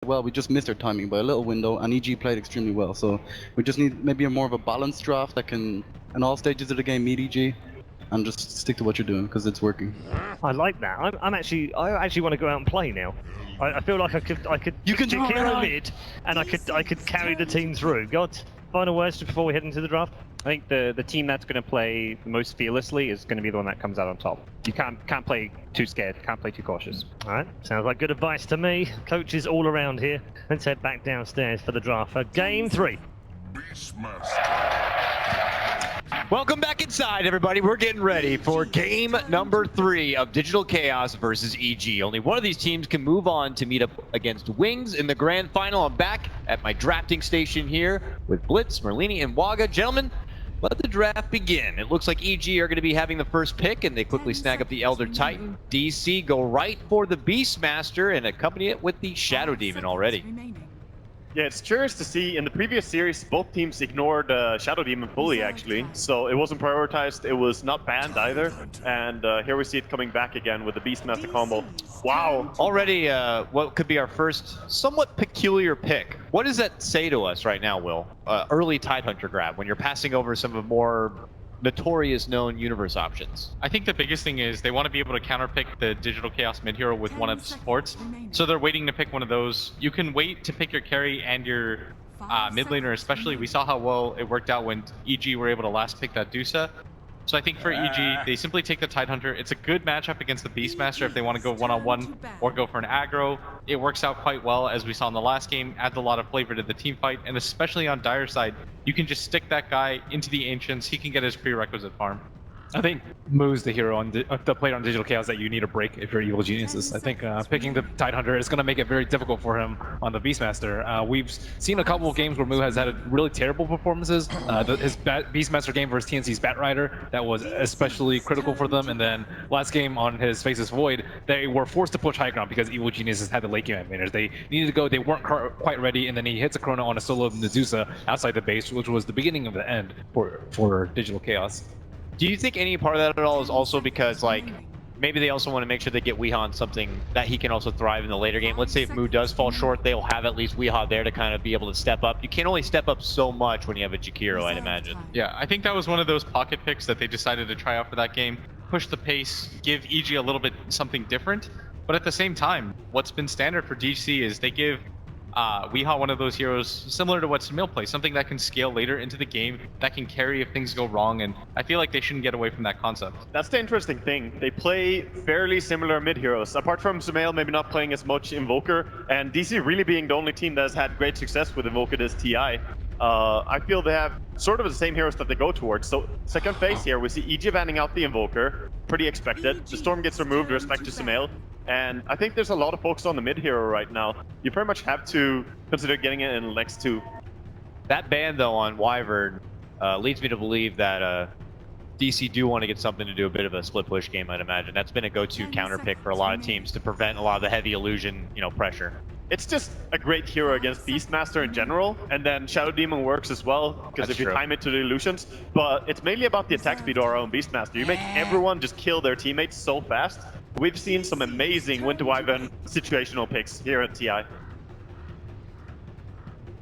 well. We just missed our timing by a little window, and EG played extremely well. So we just need maybe more of a balanced draft that can, in all stages of the game, meet EG, and just stick to what you're doing because it's working. I like that. I actually want to go out and play now. I feel like I could You can pick hero mid, and I could carry the team through. God, final words before we head into the draft. I think the team that's going to play the most fearlessly is going to be the one that comes out on top. You can't play too scared, can't play too cautious. All right, sounds like good advice to me. Coaches all around here. Let's head back downstairs for the draft for Game 3. Welcome back inside, everybody. We're getting ready for game number 3 of Digital Chaos versus EG. Only one of these teams can move on to meet up against Wings in the grand final. I'm back at my drafting station here with Blitz, Merlini, and Waga. Gentlemen, let the draft begin. It looks like EG are going to be having the first pick, and they quickly snag up the Elder Titan. DC go right for the Beastmaster and accompany it with the Shadow Demon already. Yeah, it's curious to see. In the previous series, both teams ignored Shadow Demon fully, actually. So it wasn't prioritized, it was not banned either. And here we see it coming back again with the Beastmaster combo. Wow! Already what could be our first somewhat peculiar pick. What does that say to us right now, Will? Early Tidehunter grab, when you're passing over some of the more notorious known universe options. I think the biggest thing is they want to be able to counterpick the Digital Chaos mid hero with one of the supports. So they're waiting to pick one of those. You can wait to pick your carry and your mid laner especially. We saw how well it worked out when EG were able to last pick that Dusa. So I think for EG, they simply take the Tidehunter. It's a good matchup against the Beastmaster if they want to go one-on-one or go for an aggro. It works out quite well, as we saw in the last game, adds a lot of flavor to the team fight, and especially on Dire side, you can just stick that guy into the Ancients, he can get his prerequisite farm. I think Moo's the hero on the player on Digital Chaos that you need a break if you're Evil Geniuses. I think picking the Tidehunter is going to make it very difficult for him on the Beastmaster. We've seen a couple of games where Moo has had really terrible performances. His Beastmaster game versus TNC's Batrider, that was especially critical for them. And then last game on his Faceless Void, they were forced to push high ground because Evil Geniuses had the late game advantage. They needed to go, they weren't quite ready, and then he hits a Chrono on a solo Nazusa outside the base, which was the beginning of the end for Digital Chaos. Do you think any part of that at all is also because, like, maybe they also want to make sure they get Weehaw on something that he can also thrive in the later game? Let's say if Moo does fall short, they'll have at least Weehaw there to kind of be able to step up. You can only step up so much when you have a Jakiro, I'd imagine. Yeah, I think that was one of those pocket picks that they decided to try out for that game. Push the pace, give EG a little bit something different. But at the same time, what's been standard for DC is they give Weehaw one of those heroes similar to what Samil plays, something that can scale later into the game, that can carry if things go wrong, and I feel like they shouldn't get away from that concept. That's the interesting thing. They play fairly similar mid heroes. Apart from Samil maybe not playing as much Invoker, and DC really being the only team that has had great success with Invoker this TI. I feel they have sort of the same heroes that they go towards. So second phase here, we see EG banning out the Invoker, pretty expected. The Storm gets removed with respect to Samil. And I think there's a lot of focus on the mid hero right now. You pretty much have to consider getting it in Lex 2. That ban, though, on Wyvern leads me to believe that DC do want to get something to do a bit of a split push game, I'd imagine. That's been a go-to counter pick for a lot of teams to prevent a lot of the heavy illusion, pressure. It's just a great hero against Beastmaster in general, and then Shadow Demon works as well, because if you time it to the illusions. But it's mainly about the attack speed of our own Beastmaster. You make everyone just kill their teammates so fast. We've seen some amazing Winter Wyvern situational picks here at TI.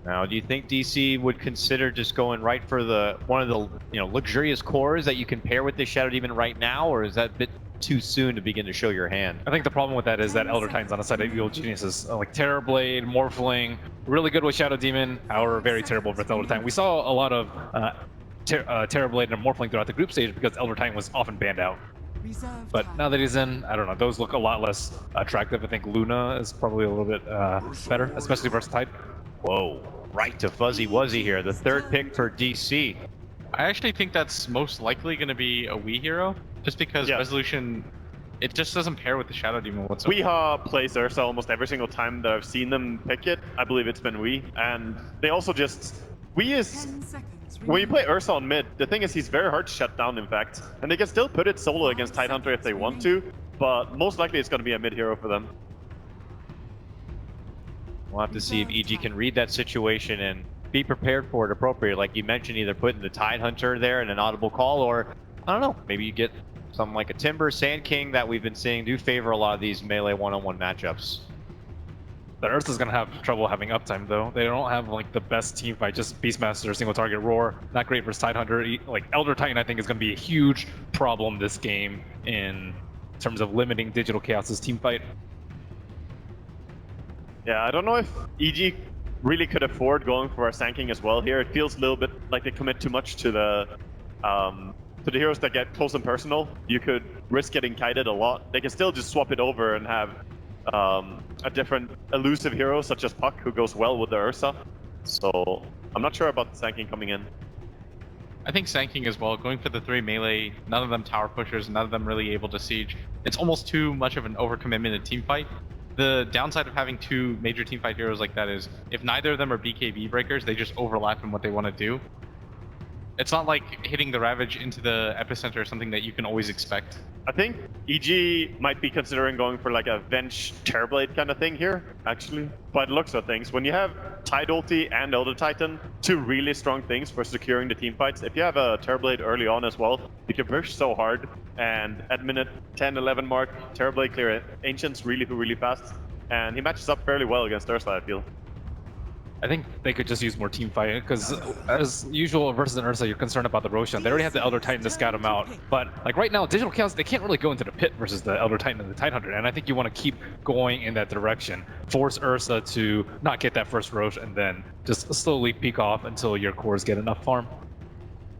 Now, do you think DC would consider just going right for one of the luxurious cores that you can pair with this Shadow Demon right now, or is that a bit too soon to begin to show your hand? I think the problem with that is that Elder Titan's on the side of Evil Geniuses. Like Terrorblade, Morphling, really good with Shadow Demon, however very terrible with Elder Titan. We saw a lot of Terrorblade and Morphling throughout the group stage because Elder Titan was often banned out. But now that he's in, I don't know, those look a lot less attractive. I think Luna is probably a little bit better, especially versus Titan. Whoa, right to Fuzzy Wuzzy here, the third pick for DC. I actually think that's most likely going to be a Wii hero, just because Resolution, it just doesn't pair with the Shadow Demon whatsoever. Weehaw plays Ursa almost every single time that I've seen them pick it. I believe it's been Wii. And they also just... Wii is... When you play Ursa on mid, the thing is he's very hard to shut down, in fact. And they can still put it solo against Tidehunter if they want to, but most likely it's going to be a mid hero for them. We'll have to see if EG can read that situation and be prepared for it appropriately. Like you mentioned, either putting the Tidehunter there in an audible call, or, I don't know, maybe you get something like a Timber, Sand King that we've been seeing do favor a lot of these melee one-on-one matchups. The Ursa's gonna have trouble having uptime though. They don't have like the best team fight, just Beastmaster, single target roar. Not great versus Tidehunter. Like Elder Titan I think is gonna be a huge problem this game in terms of limiting Digital Chaos's team fight. Yeah, I don't know if EG really could afford going for a Sanking as well here. It feels a little bit like they commit too much to the heroes that get close and personal. You could risk getting kited a lot. They can still just swap it over and have a different elusive hero such as Puck who goes well with the Ursa. So I'm not sure about the Sanking coming in. I think Sanking as well, going for the 3 melee, none of them tower pushers, none of them really able to siege. It's almost too much of an overcommitment in team fight. The downside of having 2 major team fight heroes like that is if neither of them are BKB breakers, they just overlap in what they want to do. It's not like hitting the Ravage into the epicenter or something that you can always expect. I think EG might be considering going for like a Venge Terrorblade kind of thing here, actually. By the looks of things, when you have Tide Ulti and Elder Titan, 2 really strong things for securing the team fights. If you have a Terrorblade early on as well, you can push so hard. And at minute 10, 11 mark, Terrorblade clear Ancients really fast. And he matches up fairly well against Ursa, I feel. I think they could just use more team fight, because as usual versus an Ursa, you're concerned about the Roshan. They already have the Elder Titan to scout him out. But like right now, Digital Chaos, they can't really go into the pit versus the Elder Titan and the Tidehunter. And I think you want to keep going in that direction. Force Ursa to not get that first Rosh and then just slowly peek off until your cores get enough farm.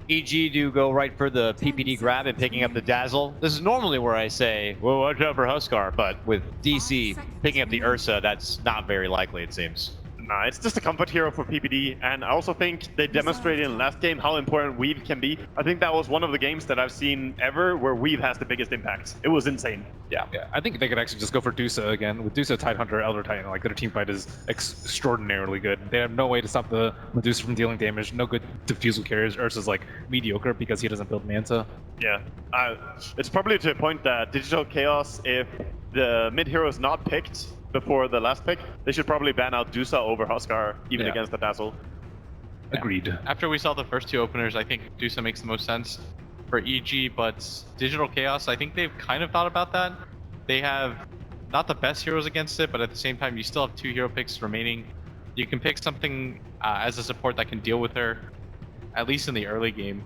EG do go right for the PPD grab and picking up the Dazzle. This is normally where I say, well, watch out for Huskar, but with DC picking up the Ursa, that's not very likely, it seems. Nah, it's just a comfort hero for PPD, and I also think they demonstrated in the last game how important Weave can be. I think that was one of the games that I've seen ever where Weave has the biggest impact. It was insane. Yeah, I think they could actually just go for Dusa again. With Dusa, Tidehunter, Elder Titan, like their team fight is extraordinarily good. They have no way to stop the Medusa from dealing damage, no good defusal carriers. Ursa's like mediocre because he doesn't build Manta. Yeah, it's probably to a point that Digital Chaos, if the mid hero is not picked before the last pick, they should probably ban out Dusa over Huskar, even against the Dazzle. Agreed. After we saw the first 2 openers, I think Dusa makes the most sense for EG, but Digital Chaos, I think they've kind of thought about that. They have not the best heroes against it, but at the same time, you still have 2 hero picks remaining. You can pick something as a support that can deal with her, at least in the early game.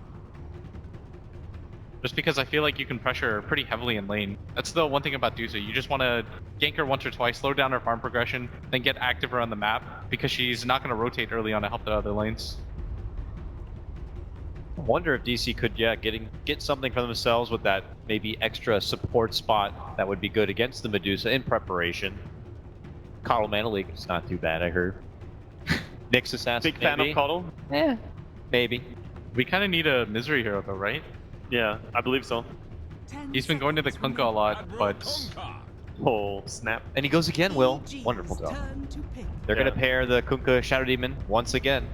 Just because I feel like you can pressure her pretty heavily in lane. That's the one thing about Dusa. You just want to gank her once or twice, slow down her farm progression, then get active around the map, because she's not going to rotate early on to help the other lanes. I wonder if DC could, get something for themselves with that maybe extra support spot that would be good against the Medusa in preparation. Coddle Mana League is not too bad, I heard. Nyx Assassin, Big fan of Coddle? Maybe. We kind of need a Misery hero though, right? Yeah, I believe so. He's been going to the Kunkka a lot, but... Oh, snap. And he goes again, Will. Wonderful job. They're going to pair the Kunkka Shadow Demon once again.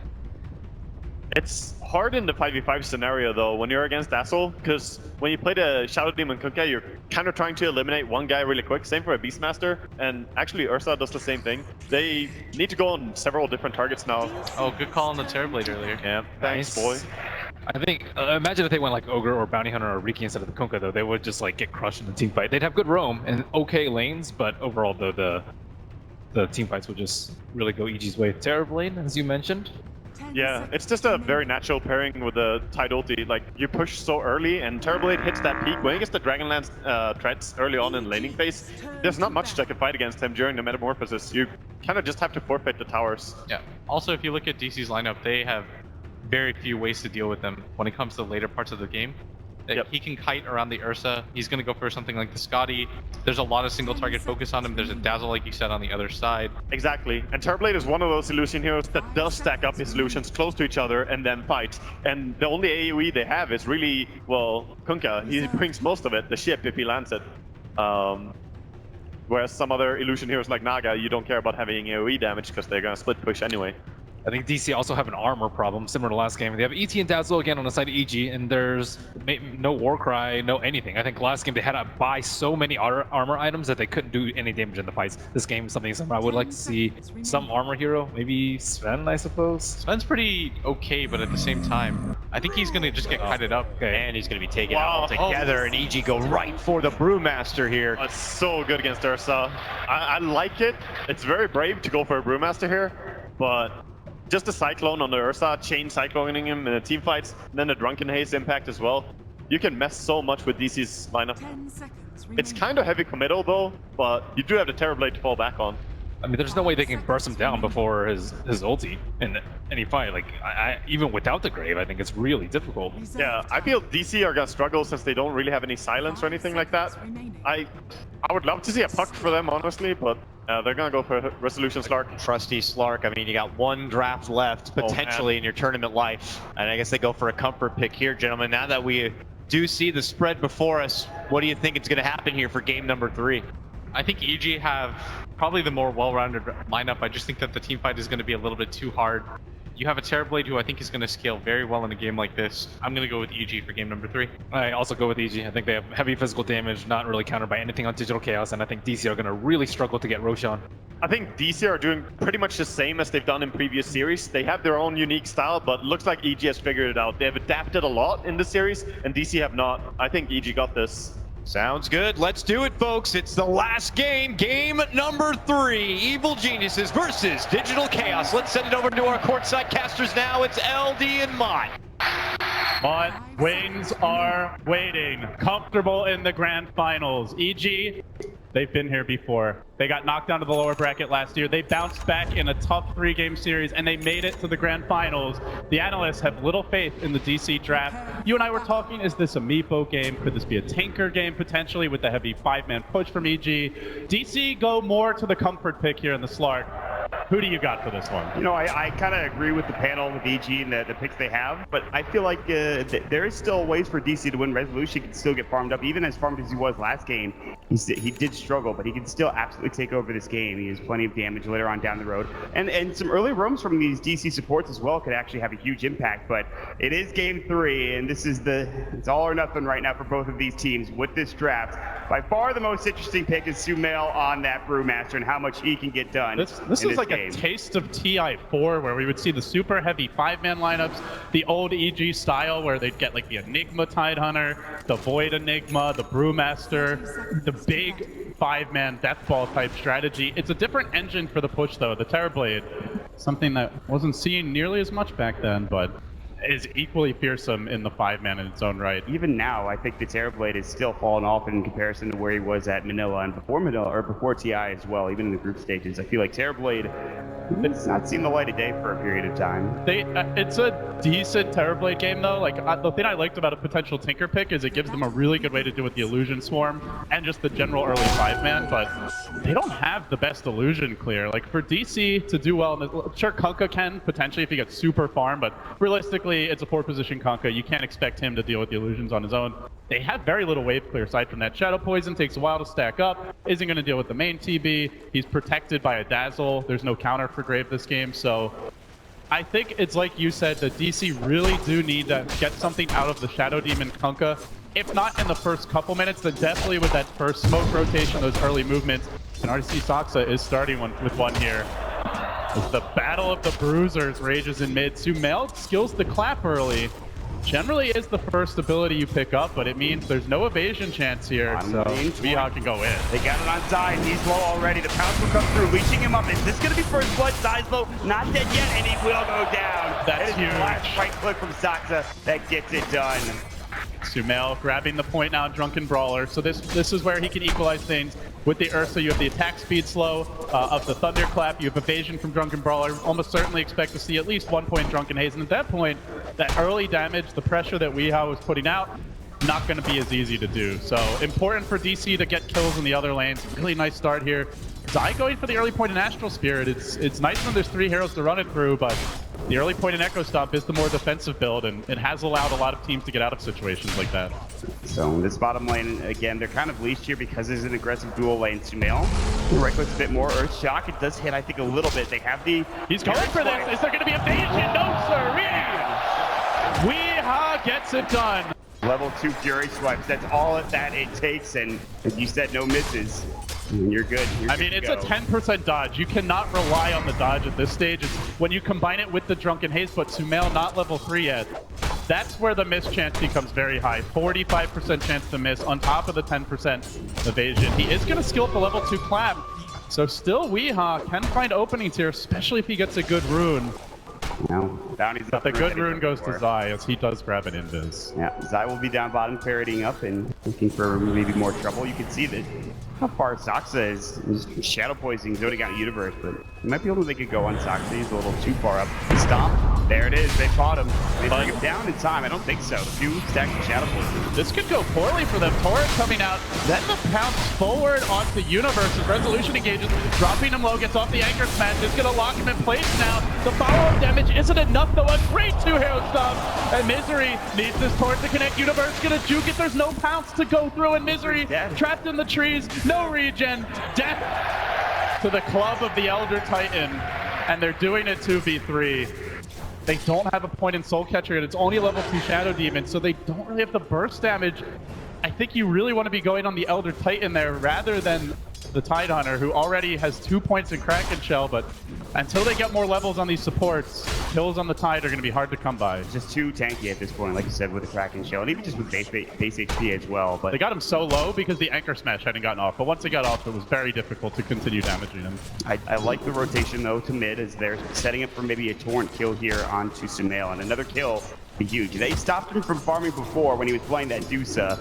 It's hard in the 5v5 scenario though when you're against Dazzle, because when you play the Shadow Demon Kunkka, you're kind of trying to eliminate one guy really quick. Same for a Beastmaster, and actually Ursa does the same thing. They need to go on several different targets now. Oh, good call on the Terrorblade earlier. Yeah, thanks, boy. I think, imagine if they went like Ogre or Bounty Hunter or Riki instead of the Kunkka, though. They would just like get crushed in the team fight. They'd have good roam and okay lanes, but overall, though, the team fights would just really go EG's way. Terrorblade, as you mentioned. Yeah, it's just a very natural pairing with the Tide Ulti. Like, you push so early, and Terrorblade hits that peak. When he gets the Dragonlance threats early on in laning phase, there's not much that can fight against him during the Metamorphosis. You kind of just have to forfeit the towers. Yeah. Also, if you look at DC's lineup, they have very few ways to deal with them when it comes to the later parts of the game. He can kite around the Ursa. He's going to go for something like the Scotty. There's a lot of single target focus on him. There's a Dazzle, like you said, on the other side. Exactly. And Terrorblade is one of those illusion heroes that does stack up his illusions close to each other and then fight. And the only AoE they have is really, well, Kunkka. He brings most of it, the ship, if he lands it. Whereas some other illusion heroes like Naga, you don't care about having AoE damage because they're going to split push anyway. I think DC also have an armor problem, similar to last game. They have ET and Dazzle again on the side of EG, and there's no Warcry, no anything. I think last game they had to buy so many armor items that they couldn't do any damage in the fights. This game is something similar. I would like to see some armor hero, maybe Sven, I suppose. Sven's pretty okay, but at the same time, I think he's gonna just get kited up. And he's going to be taken Wow. out altogether, and EG go right for the Brewmaster here. That's so good against Ursa. I like it. It's very brave to go for a Brewmaster here, but just a Cyclone on the Ursa, chain Cycloning him in the team fights, and then the Drunken Haze impact as well. You can mess so much with DC's lineup. It's kind of heavy committal though, but you do have the Terrorblade to fall back on. I mean, there's no way they can burst him down before his ulti in any fight. Like, even without the Grave, I think it's really difficult. Yeah, I feel DC are gonna struggle since they don't really have any silence or anything like that. I would love to see a puck for them, honestly, but they're gonna go for Resolution Slark. Trusty Slark. I mean, you got one draft left potentially in your tournament life, and I guess they go for a comfort pick here, gentlemen. Now that we do see the spread before us, what do you think is going to happen here for game number 3? I think EG have probably the more well-rounded lineup. I just think that the team fight is going to be a little bit too hard. You have a Terrorblade who I think is going to scale very well in a game like this. I'm going to go with EG for game number 3. I also go with EG. I think they have heavy physical damage, not really countered by anything on Digital Chaos, and I think DC are going to really struggle to get Roshan. I think DC are doing pretty much the same as they've done in previous series. They have their own unique style, but looks like EG has figured it out. They have adapted a lot in this series, and DC have not. I think EG got this. Sounds good. Let's do it, folks. It's the last game. Game number 3. Evil Geniuses versus Digital Chaos. Let's send it over to our courtside casters now. It's LD and Mott. But Wings are waiting, comfortable in the grand finals. EG, they've been here before. They got knocked down to the lower bracket last year. They bounced back in a tough 3-game series, and they made it to the grand finals. The analysts have little faith in the DC draft. You and I were talking, is this a Meepo game? Could this be a tanker game, potentially, with the heavy 5-man push from EG? DC go more to the comfort pick here in the Slark. Who do you got for this one? You know, I kind of agree with the panel with EG and the picks they have, but I feel like there is still ways for DC to win. Resolution can still get farmed up, even as farmed as he was last game. He did struggle, but he can still absolutely take over this game. He has plenty of damage later on down the road, and some early roams from these DC supports as well could actually have a huge impact. But it is game 3, and this is it's all or nothing right now for both of these teams with this draft. By far, the most interesting pick is Sumail on that Brewmaster and how much he can get done. This is like a taste of TI4, where we would see the super heavy 5-man lineups, the old EG style where they'd get like the Enigma Tidehunter, the Void Enigma, the Brewmaster, the big 5-man Deathball type strategy. It's a different engine for the push though, the Terrorblade. Something that wasn't seen nearly as much back then, but is equally fearsome in the 5-man in its own right. Even now, I think the Terrorblade is still falling off in comparison to where he was at Manila and before Manila, or before TI as well, even in the group stages. I feel like Terrorblade, it's not seen the light of day for a period of time. It's a decent Terrorblade game though. Like the thing I liked about a potential Tinker pick is it gives them a really good way to do with the Illusion Swarm and just the general early 5-man, but they don't have the best Illusion clear. Like for DC to do well, sure Kunkka can potentially if he gets super farm, but realistically it's a 4-position Kunkka. You can't expect him to deal with the illusions on his own. They have very little wave clear aside from that. Shadow Poison takes a while to stack up, isn't going to deal with the main TB. He's protected by a Dazzle. There's no counter for Grave this game, so I think it's like you said, the DC really do need to get something out of the Shadow Demon Kunkka. If not in the first couple minutes, then definitely with that first smoke rotation, those early movements. And RC Saksa is starting with one here. As the battle of the bruisers rages in mid. Sumail skills the clap early. Generally is the first ability you pick up, but it means there's no evasion chance here, so Mihawk can go in. They got it on Zai, he's low already. The pounce will come through, leeching him up. Is this going to be first blood? Zai's low, not dead yet, and he will go down. That's huge. Last right click from Saksa that gets it done. Sumail grabbing the point now, Drunken Brawler. So this is where he can equalize things. With the Ursa, you have the attack speed slow of the Thunderclap. You have evasion from Drunken Brawler. Almost certainly expect to see at least 1 point Drunken Haze. And at that point, that early damage, the pressure that Weehaw was putting out, not going to be as easy to do. So important for DC to get kills in the other lanes. Really nice start here. Zai going for the early point in Astral Spirit. It's nice when there's 3 heroes to run it through, but the early point in Echo Stomp is the more defensive build, and it has allowed a lot of teams to get out of situations like that. So this bottom lane, again, they're kind of leashed here because there's an aggressive dual lane. Sumail, right clicks a bit more. Earth Shock, it does hit, I think, a little bit. They have the... He's going for this. Is there going to be evasion? No, sir. Weehaw gets it done. Level 2 Fury Swipes, that's all that it takes, and as you said, no misses. You're good. I mean, it's a 10% dodge. You cannot rely on the dodge at this stage. It's when you combine it with the Drunken Haze, but Sumail not level 3 yet. That's where the miss chance becomes very high. 45% chance to miss on top of the 10% evasion. He is going to skill up the level 2 clap. So still Weehaw can find openings here, especially if he gets a good rune. Now, Bounty's up. But the good rune goes to Zai as he does grab an invis. Yeah, Zai will be down bottom, parroting up and looking for maybe more trouble. You can see that how far Saxa is shadow poisoning Zodiac Universe, but it might be able to make it go on Saxa. He's a little too far up. Stomp. There it is. They fought him. They bring him down in time. I don't think so. 2 stacks of shadow poison. This could go poorly for them. Torrent coming out, then the pounce forward onto Universe as Resolution engages, dropping him low, gets off the anchor smash, is going to lock him in place now. The follow-up damage isn't enough though. A great 2-hero stop, and Misery needs this Torrent to connect. Universe going to juke it. There's no pounce to go through, and Misery trapped in the trees. No regen. Death to the club of the Elder Titan, and they're doing it 2v3. They don't have a point in Soul Catcher, and it's only level 2 Shadow Demon, so they don't really have the burst damage. I think you really want to be going on the Elder Titan there rather than the Tidehunter, who already has 2 points in Kraken Shell, but until they get more levels on these supports, kills on the Tide are going to be hard to come by. Just too tanky at this point, like you said, with the Kraken Shell, and even just with base HP as well. But they got him so low because the Anchor Smash hadn't gotten off, but once it got off, it was very difficult to continue damaging him. I like the rotation, though, to mid, as they're setting up for maybe a Torrent kill here onto Sumail, and another kill be huge. They stopped him from farming before when he was playing that Dusa,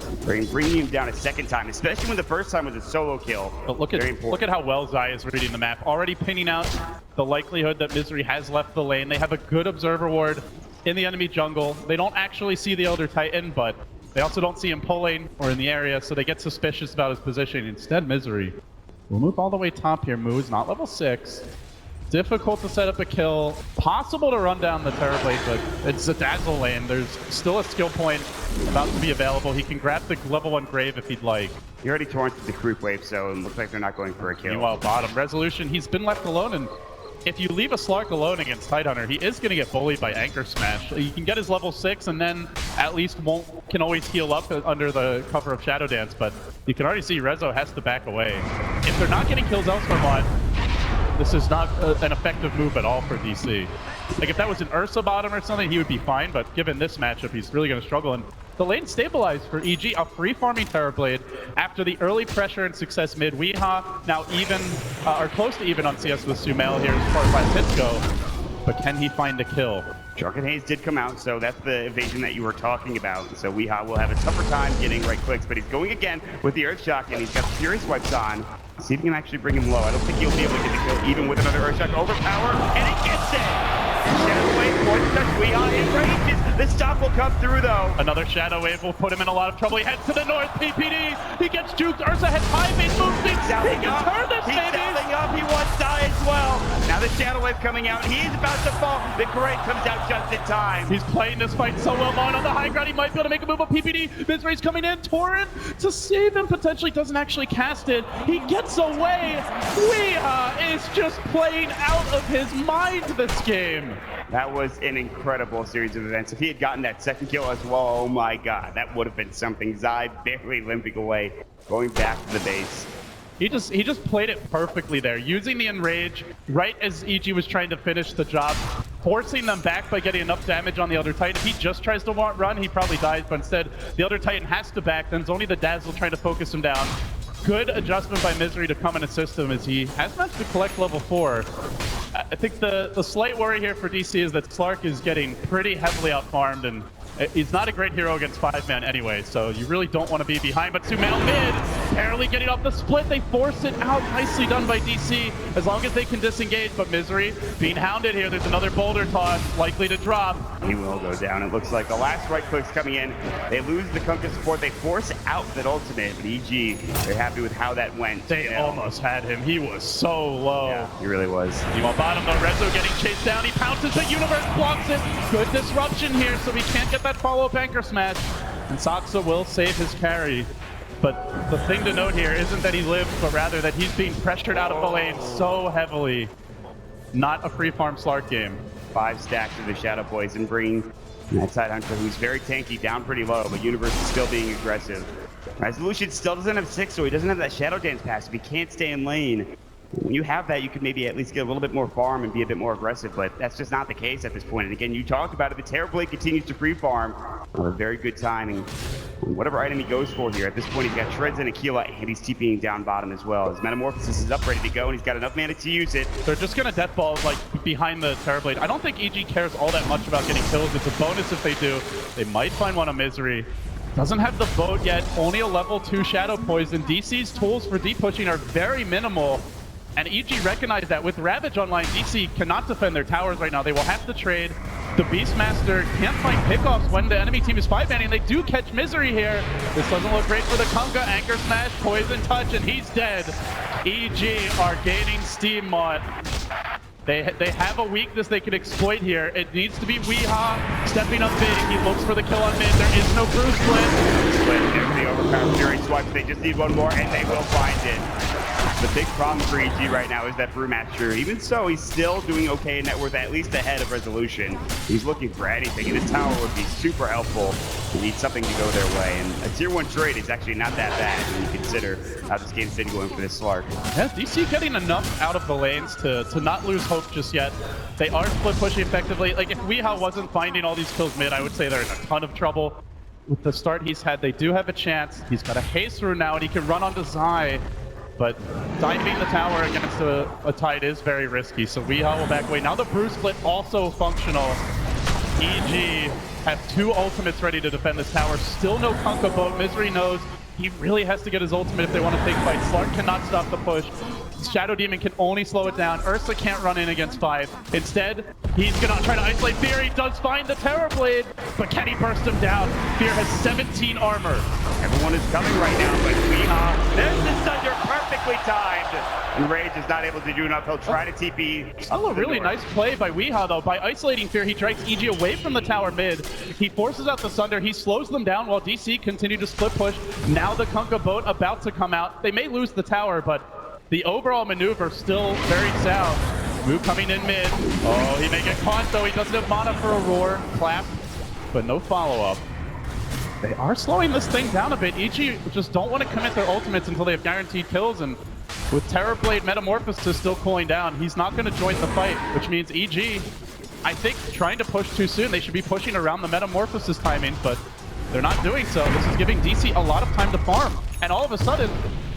bringing him down a second time, especially when the first time was a solo kill. But look at how well Zai is reading the map, already pinning out the likelihood that Misery has left the lane. They have a good observer ward in the enemy jungle. They don't actually see the Elder Titan, but they also don't see him pulling or in the area, so they get suspicious about his position. Instead, Misery will move all the way top here. Moves not level 6. Difficult to set up a kill. Possible to run down the Terrorblade, but it's a Dazzle lane. There's still a skill point about to be available. He can grab the level 1 Grave if he'd like. He already torrented the creep wave, so it looks like they're not going for a kill. Meanwhile, bottom Resolution, he's been left alone, and if you leave a Slark alone against Tidehunter, he is going to get bullied by Anchor Smash. He can get his level 6 and then at least can always heal up under the cover of Shadow Dance, but you can already see Rezo has to back away. If they're not getting kills elsewhere, this is not an effective move at all for DC. Like, if that was an Ursa bottom or something, he would be fine, but given this matchup, he's really going to struggle. And the lane stabilized for EG, a free farming Terrorblade after the early pressure and success mid. Weehaw now even, or close to even on CS with Sumail here as far as 5 hits go, but can he find a kill? Drunken Haze did come out, so that's the evasion that you were talking about. So Weehaw will have a tougher time getting right clicks, but he's going again with the Earthshock, and he's got Fury Swipes on. See if he can actually bring him low. I don't think he'll be able to get the kill even with another Earthshock. Overpower, and he gets it! Shadow Wave, poison touch, Weehaw in range. The stop will come through, though. Another Shadow Wave will put him in a lot of trouble. He heads to the north, PPD. He gets juked. Ursa has high base movement. He can turn this, He's doubling up. He wants die as well. Now the Shadow Wave coming out. He is about to fall. The Great comes out just in time. He's playing this fight so well. On the high ground, he might be able to make a move, but PPD, Misery's coming in. Torrent to save him, potentially doesn't actually cast it. He gets away. Weehaw is just playing out of his mind this game. That was an incredible series of events. If he had gotten that second kill as well, oh my god, that would have been something. Zai barely limping away, going back to the base. He just played it perfectly there, using the Enrage right as EG was trying to finish the job, forcing them back by getting enough damage on the Elder Titan. If he just tries to run, he probably dies, but instead, the Elder Titan has to back, then it's only the Dazzle trying to focus him down. Good adjustment by Misery to come and assist him as he has managed to collect level 4. I think the slight worry here for DC is that Slark is getting pretty heavily outfarmed, and he's not a great hero against 5-man anyway, so you really don't want to be behind. But Sumail mid, barely getting off the split. They force it out. Nicely done by DC, as long as they can disengage. But Misery being hounded here. There's another boulder toss, likely to drop. He will go down. It looks like the last right click's coming in. They lose the Kunkka support. They force out that ultimate, but EG, they're happy with how that went. They almost had him. He was so low. Yeah, he really was. Meanwhile, bottom though, Rezo getting chased down. He pounces, but Universe blocks it. Good disruption here, so we can't get that follow-up Anchor Smash. And Saxa will save his carry. But the thing to note here isn't that he lives, but rather that he's being pressured out of the lane so heavily. Not a free farm Slark game. 5 stacks of the Shadow Poison, bringing that Tidehunter, who's very tanky, down pretty low, but Universe is still being aggressive. Resolution still doesn't have 6, so he doesn't have that Shadow Dance passive. He can't stay in lane. When you have that, you can maybe at least get a little bit more farm and be a bit more aggressive, but that's just not the case at this point. And again, you talked about it, the Terrorblade continues to free farm. Very good timing. Whatever item he goes for here, at this point he's got Shreds and Aquila, and he's TPing down bottom as well. His Metamorphosis is up, ready to go, and he's got enough mana to use it. They're just gonna death ball like behind the Terrorblade. I don't think EG cares all that much about getting kills. It's a bonus if they do. They might find one on Misery. Doesn't have the boat yet, only a level 2 Shadow Poison. DC's tools for deep pushing are very minimal. And EG recognized that with Ravage online, DC cannot defend their towers right now. They will have to trade. The Beastmaster can't find pickoffs when the enemy team is 5-manning. They do catch Misery here. This doesn't look great for the Kunkka. Anchor Smash, Poison Touch, and he's dead. EG are gaining steam mod. They have a weakness they can exploit here. It needs to be Weehaw stepping up big. He looks for the kill on mid. There is no Brew Split. There's the Overpower Fury swipes. They just need one more, and they will find it. The big problem for EG right now is that Brewmaster. Even so, he's still doing okay in net worth, at least ahead of Resolution. He's looking for anything, and this tower would be super helpful. He needs something to go their way, and a tier 1 trade is actually not that bad when you consider how this game's been going for this Slark. Yeah, DC getting enough out of the lanes to not lose hope just yet. They are split pushing effectively. Like, if Weehaw wasn't finding all these kills mid, I would say they're in a ton of trouble. With the start he's had, they do have a chance. He's got a haste through now, and he can run onto Zai. But diving the tower against a Tide is very risky, so Weehaw will back away. Now the Brew Split also functional. EG have 2 ultimates ready to defend this tower. Still no Kunkka boat. Misery knows he really has to get his ultimate if they want to take fight. Slark cannot stop the push. Shadow Demon can only slow it down. Ursa can't run in against 5. Instead, he's gonna try to isolate Fear. He does find the Terrorblade, but can he burst him down? Fear has 17 armor. Everyone is coming right now, but Weehaw, there's the Thunder, perfectly timed. And Rage is not able to do enough. He'll try to TP. Still a really nice play by Weehaw, though. By isolating Fear, he drags EG away from the tower mid. He forces out the Sunder. He slows them down while DC continue to split push. Now the Kunkka boat about to come out. They may lose the tower, but the overall maneuver still very sound. Moo coming in mid. Oh, he may get caught, though. He doesn't have mana for a roar. Clap, but no follow-up. They are slowing this thing down a bit. EG just don't want to commit their ultimates until they have guaranteed kills, and with Terrorblade Metamorphosis still cooling down, he's not going to join the fight, which means EG, I think, trying to push too soon. They should be pushing around the Metamorphosis timing, but they're not doing so. This is giving DC a lot of time to farm, and all of a sudden,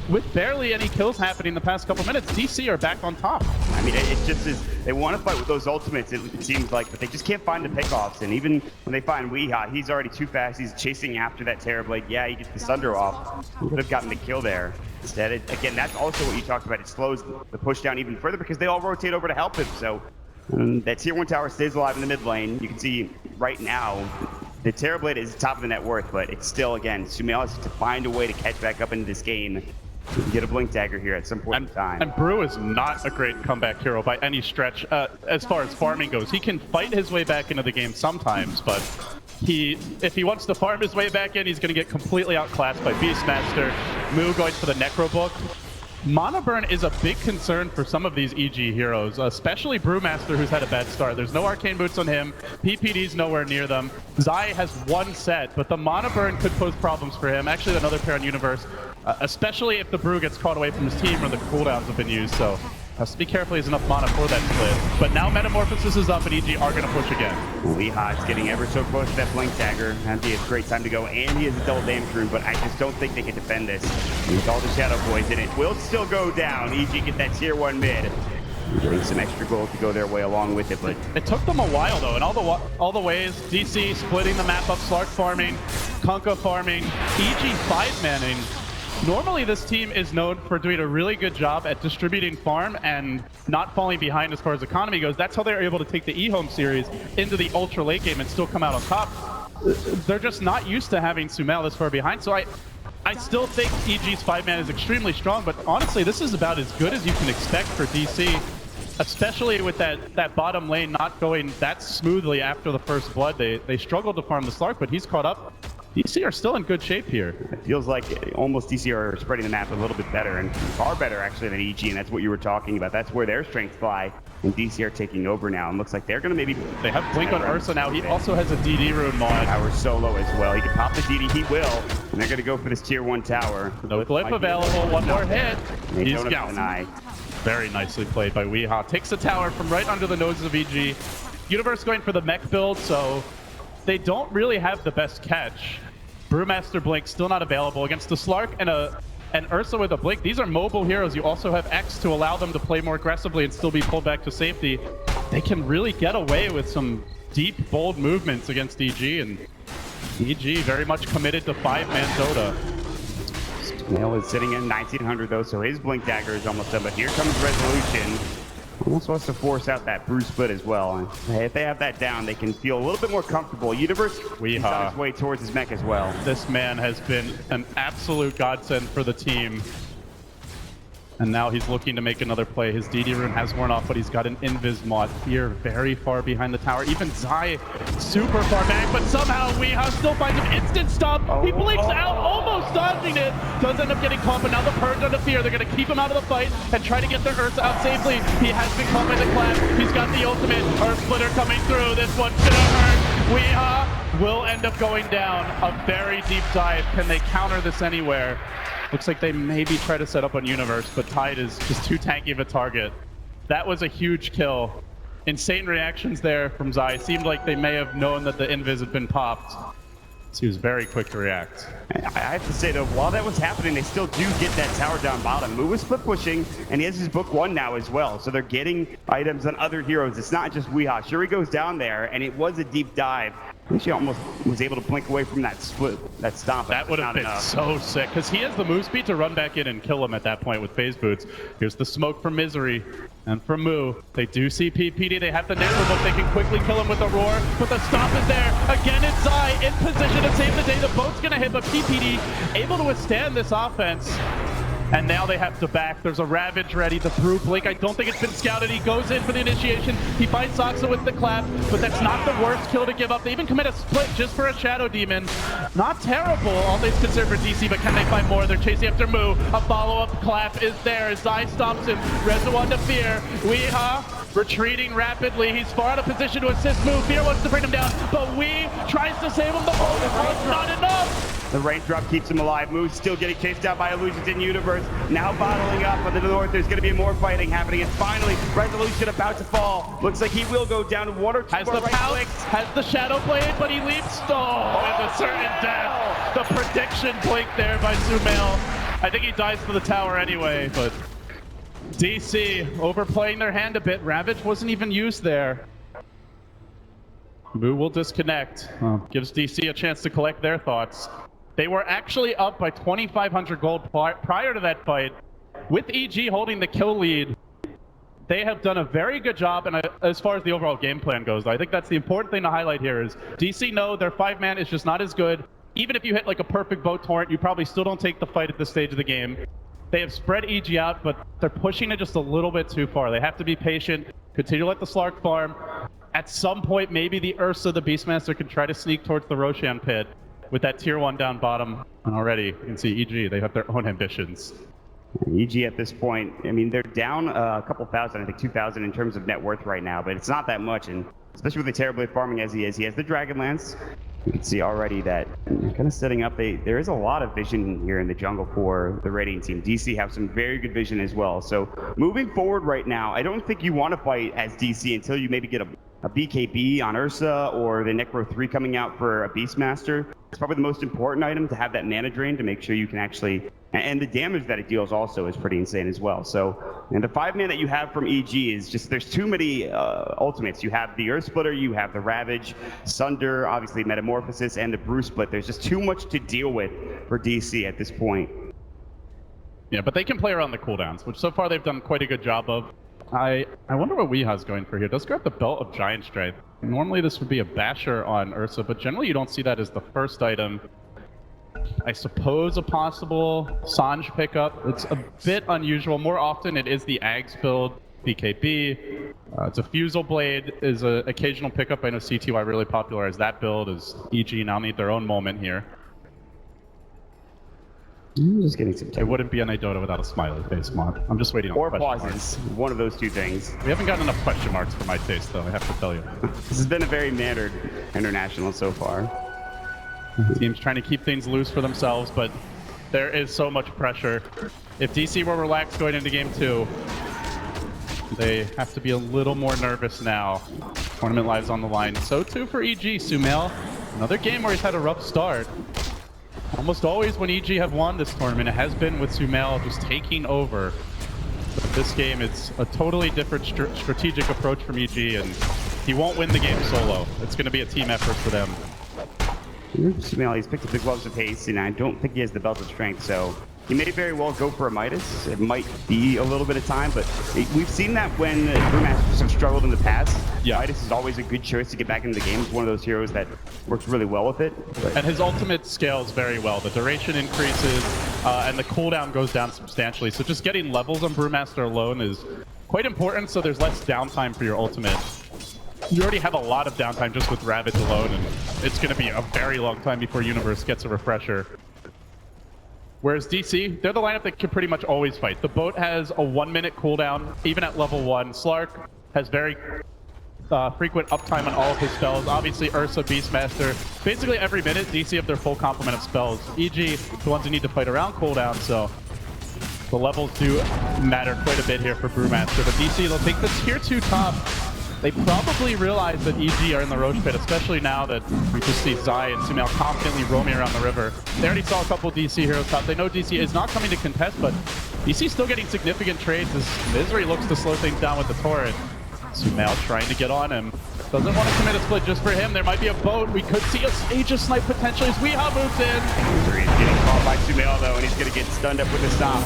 with barely any kills happening the past couple minutes, DC are back on top. I mean, it just is, they want to fight with those ultimates, it seems like, but they just can't find the pickoffs. And even when they find Weehaw, he's already too fast. He's chasing after that Terrorblade. Yeah, he gets the Sunder off. He would have gotten the kill there. Instead, again, that's also what you talked about. It slows the push down even further because they all rotate over to help him. So that tier 1 tower stays alive in the mid lane. You can see right now, the Terrorblade is top of the net worth, but it's still, again, Sumail has to find a way to catch back up into this game. You can get a Blink Dagger here at some point in time. And Brew is not a great comeback hero by any stretch as far as farming goes. He can fight his way back into the game sometimes, but if he wants to farm his way back in, he's going to get completely outclassed by Beastmaster. Moo going for the Necro Book. Mana burn is a big concern for some of these EG heroes, especially Brewmaster, who's had a bad start. There's no Arcane Boots on him. PPD's nowhere near them. Zai has 1 set, but the mana burn could pose problems for him. Actually, another pair on Universe, especially if the Brew gets caught away from his team or the cooldowns have been used. So has to be careful he has enough mana for that split. But now Metamorphosis is up and EG are going to push again. Weehaw is getting ever so close to that Blink Dagger. And he has great time to go, and he has a double damage rune, but I just don't think they can defend this. And with all the Shadow Poison, it will still go down. EG get that tier 1 mid. Getting some extra gold to go their way along with it, but it took them a while though, and all the ways DC splitting the map up, Slark farming, Kunkka farming, EG 5-manning. Normally this team is known for doing a really good job at distributing farm and not falling behind as far as economy goes. That's how they're able to take the eHome series into the ultra late game and still come out on top. They're just not used to having Sumail this far behind, so I still think EG's 5-man is extremely strong, but honestly this is about as good as you can expect for DC. Especially with that bottom lane not going that smoothly after the first blood. They struggled to farm the Slark, but he's caught up. DC are still in good shape here. It feels like almost DC are spreading the map a little bit better, and far better actually than EG, and that's what you were talking about. That's where their strengths lie, and DC are taking over now, and looks like they're going to maybe... They have Blink on Ursa now. He also has a DD rune mod. Tower solo as well. He can pop the DD, he will, and they're going to go for this tier 1 tower. No glyph available, one more hit. He's got an eye. Very nicely played by Weehaw. Takes the tower from right under the noses of EG. Universe going for the mech build, so they don't really have the best catch. Brewmaster Blink still not available against the Slark and Ursa with a Blink. These are mobile heroes. You also have X to allow them to play more aggressively and still be pulled back to safety. They can really get away with some deep, bold movements against EG, and EG very much committed to 5-man Dota. Sumail is sitting at 1900 though, so his Blink Dagger is almost done, but here comes Resolution. Almost wants to force out that Bruce split as well. And if they have that down, they can feel a little bit more comfortable. Universe is on his way towards his mech as well. This man has been an absolute godsend for the team. And now he's looking to make another play. His DD rune has worn off, but he's got an Invis mod here very far behind the tower. Even Zai super far back, but somehow Weehaw still finds him. Instant stop. He blinks out, almost dodging it. Does end up getting caught, but now the Purge under fear. They're going to keep him out of the fight and try to get their Ursa out safely. He has been caught by the clap. He's got the ultimate. Earth Splitter coming through. This one's going to hurt. Weehaw will end up going down. A very deep dive. Can they counter this anywhere? Looks like they maybe try to set up on Universe, but Tide is just too tanky of a target. That was a huge kill. Insane reactions there from Zai. Seemed like they may have known that the Invis had been popped. So he was very quick to react. I have to say though, while that was happening, they still do get that tower down bottom. Mu was split pushing, and he has his book 1 now as well. So they're getting items on other heroes. It's not just Weehaw. Shuri goes down there, and it was a deep dive. She almost was able to blink away from that split, that stomp. That would have been so sick, because he has the move speed to run back in and kill him at that point with phase boots. Here's the smoke from Misery and from Mu. They do see PPD. They have the Necro book. They can quickly kill him with a roar, but the stomp is there. Again, it's Zai in position to save the day. The boat's going to hit, but PPD able to withstand this offense. And now they have to back. There's a Ravage ready. The Brew Blink, I don't think it's been scouted. He goes in for the initiation. He finds Soxa with the clap, but that's not the worst kill to give up. They even commit a split just for a Shadow Demon. Not terrible, all things considered for DC, but can they find more? They're chasing after Mu. A follow-up clap is there. Zai stops him. Rezo on to Fear. Weehaw retreating rapidly. He's far out of position to assist Mu. Fear wants to bring him down, but Wee tries to save him. The ball is not enough. The raindrop keeps him alive. Moose still getting chased out by Illusions in Universe. Now bottling up on the north. There's going to be more fighting happening. And finally, Resolution about to fall. Looks like he will go down to 1 or 2 has more the right pounce, clicks. has the Shadow Blade, but he leaps. Oh, with a certain death. The prediction blink there by Sumail. I think he dies for the tower anyway, but DC overplaying their hand a bit. Ravage wasn't even used there. Mu will disconnect. Gives DC a chance to collect their thoughts. They were actually up by 2,500 gold prior to that fight. With EG holding the kill lead, they have done a very good job, and as far as the overall game plan goes, I think that's the important thing to highlight here is DC know their 5-man is just not as good. Even if you hit like a perfect bow torrent, you probably still don't take the fight at this stage of the game. They have spread EG out, but they're pushing it just a little bit too far. They have to be patient, continue to let the Slark farm. At some point, maybe the Ursa, the Beastmaster, can try to sneak towards the Roshan pit. With that tier 1 down bottom, and already you can see EG, they have their own ambitions. EG at this point, I mean, they're down a couple thousand, I think 2,000 in terms of net worth right now, but it's not that much, and especially with the terribly farming as he is. He has the Dragonlance. You can see already that kind of setting up, there is a lot of vision here in the jungle for the Radiant team. DC have some very good vision as well. So moving forward right now, I don't think you want to fight as DC until you maybe get a BKB on Ursa or the Necro 3 coming out for a Beastmaster. It's probably the most important item to have that mana drain to make sure you can actually, and the damage that it deals also is pretty insane as well. So, and the 5-man that you have from EG is just, there's too many ultimates. You have the Earth Splitter, you have the Ravage, Sunder, obviously Metamorphosis, and the Bruce Split. There's just too much to deal with for DC at this point. Yeah, but they can play around the cooldowns, which so far they've done quite a good job of. I wonder what Weehaw's going for here. Does grab the Belt of Giant Strength. Normally this would be a basher on Ursa, but generally you don't see that as the first item. I suppose a possible Sanj pickup. It's a bit unusual. More often it is the Ags build, BKB. It's a Fusel Blade is an occasional pickup. I know CTY really popularized that build as EG now need their own moment here. I'm just getting some time. It wouldn't be an Dota without a smiley face mod. I'm just waiting on or question pauses. marks. One of those two things. We haven't gotten enough question marks for my taste, though, I have to tell you. This has been a very mannered international so far. Teams trying to keep things loose for themselves, but there is so much pressure. If DC were relaxed going into game 2, They have to be a little more nervous now. Tournament lives on the line. So too for EG. Sumail, another game where he's had a rough start. Almost always when EG have won this tournament, it has been with Sumail just taking over. But this game, it's a totally different strategic approach from EG, and he won't win the game solo. It's going to be a team effort for them. Sumail, he's picked up the gloves of haste, and I don't think he has the belt of strength, so he may very well go for a Midas. It might be a little bit of time, but we've seen that when Brewmasters have struggled in the past. Yeah. Midas is always a good choice to get back into the game. It's one of those heroes that works really well with it. But... And his ultimate scales very well. The duration increases, and the cooldown goes down substantially. So just getting levels on Brewmaster alone is quite important, so there's less downtime for your ultimate. You already have a lot of downtime just with Ravage alone, and it's going to be a very long time before Universe gets a refresher. Whereas DC, they're the lineup that can pretty much always fight. The boat has a 1-minute cooldown, even at level 1. Slark has very frequent uptime on all of his spells. Obviously, Ursa, Beastmaster. Basically every minute, DC have their full complement of spells. EG, the ones who need to fight around cooldown, so the levels do matter quite a bit here for Brewmaster. But DC, they'll take the tier 2 top. They probably realize that EG are in the Roche Pit, especially now that we just see Zai and Sumail confidently roaming around the river. They already saw a couple DC heroes top. They know DC is not coming to contest, but DC's still getting significant trades as Misery looks to slow things down with the turret. Sumail trying to get on him. Doesn't want to commit a split just for him. There might be a boat. We could see a Aegis snipe potentially as Weehaw moves in. Misery is getting caught by Sumail though, and he's going to get stunned up with a stop.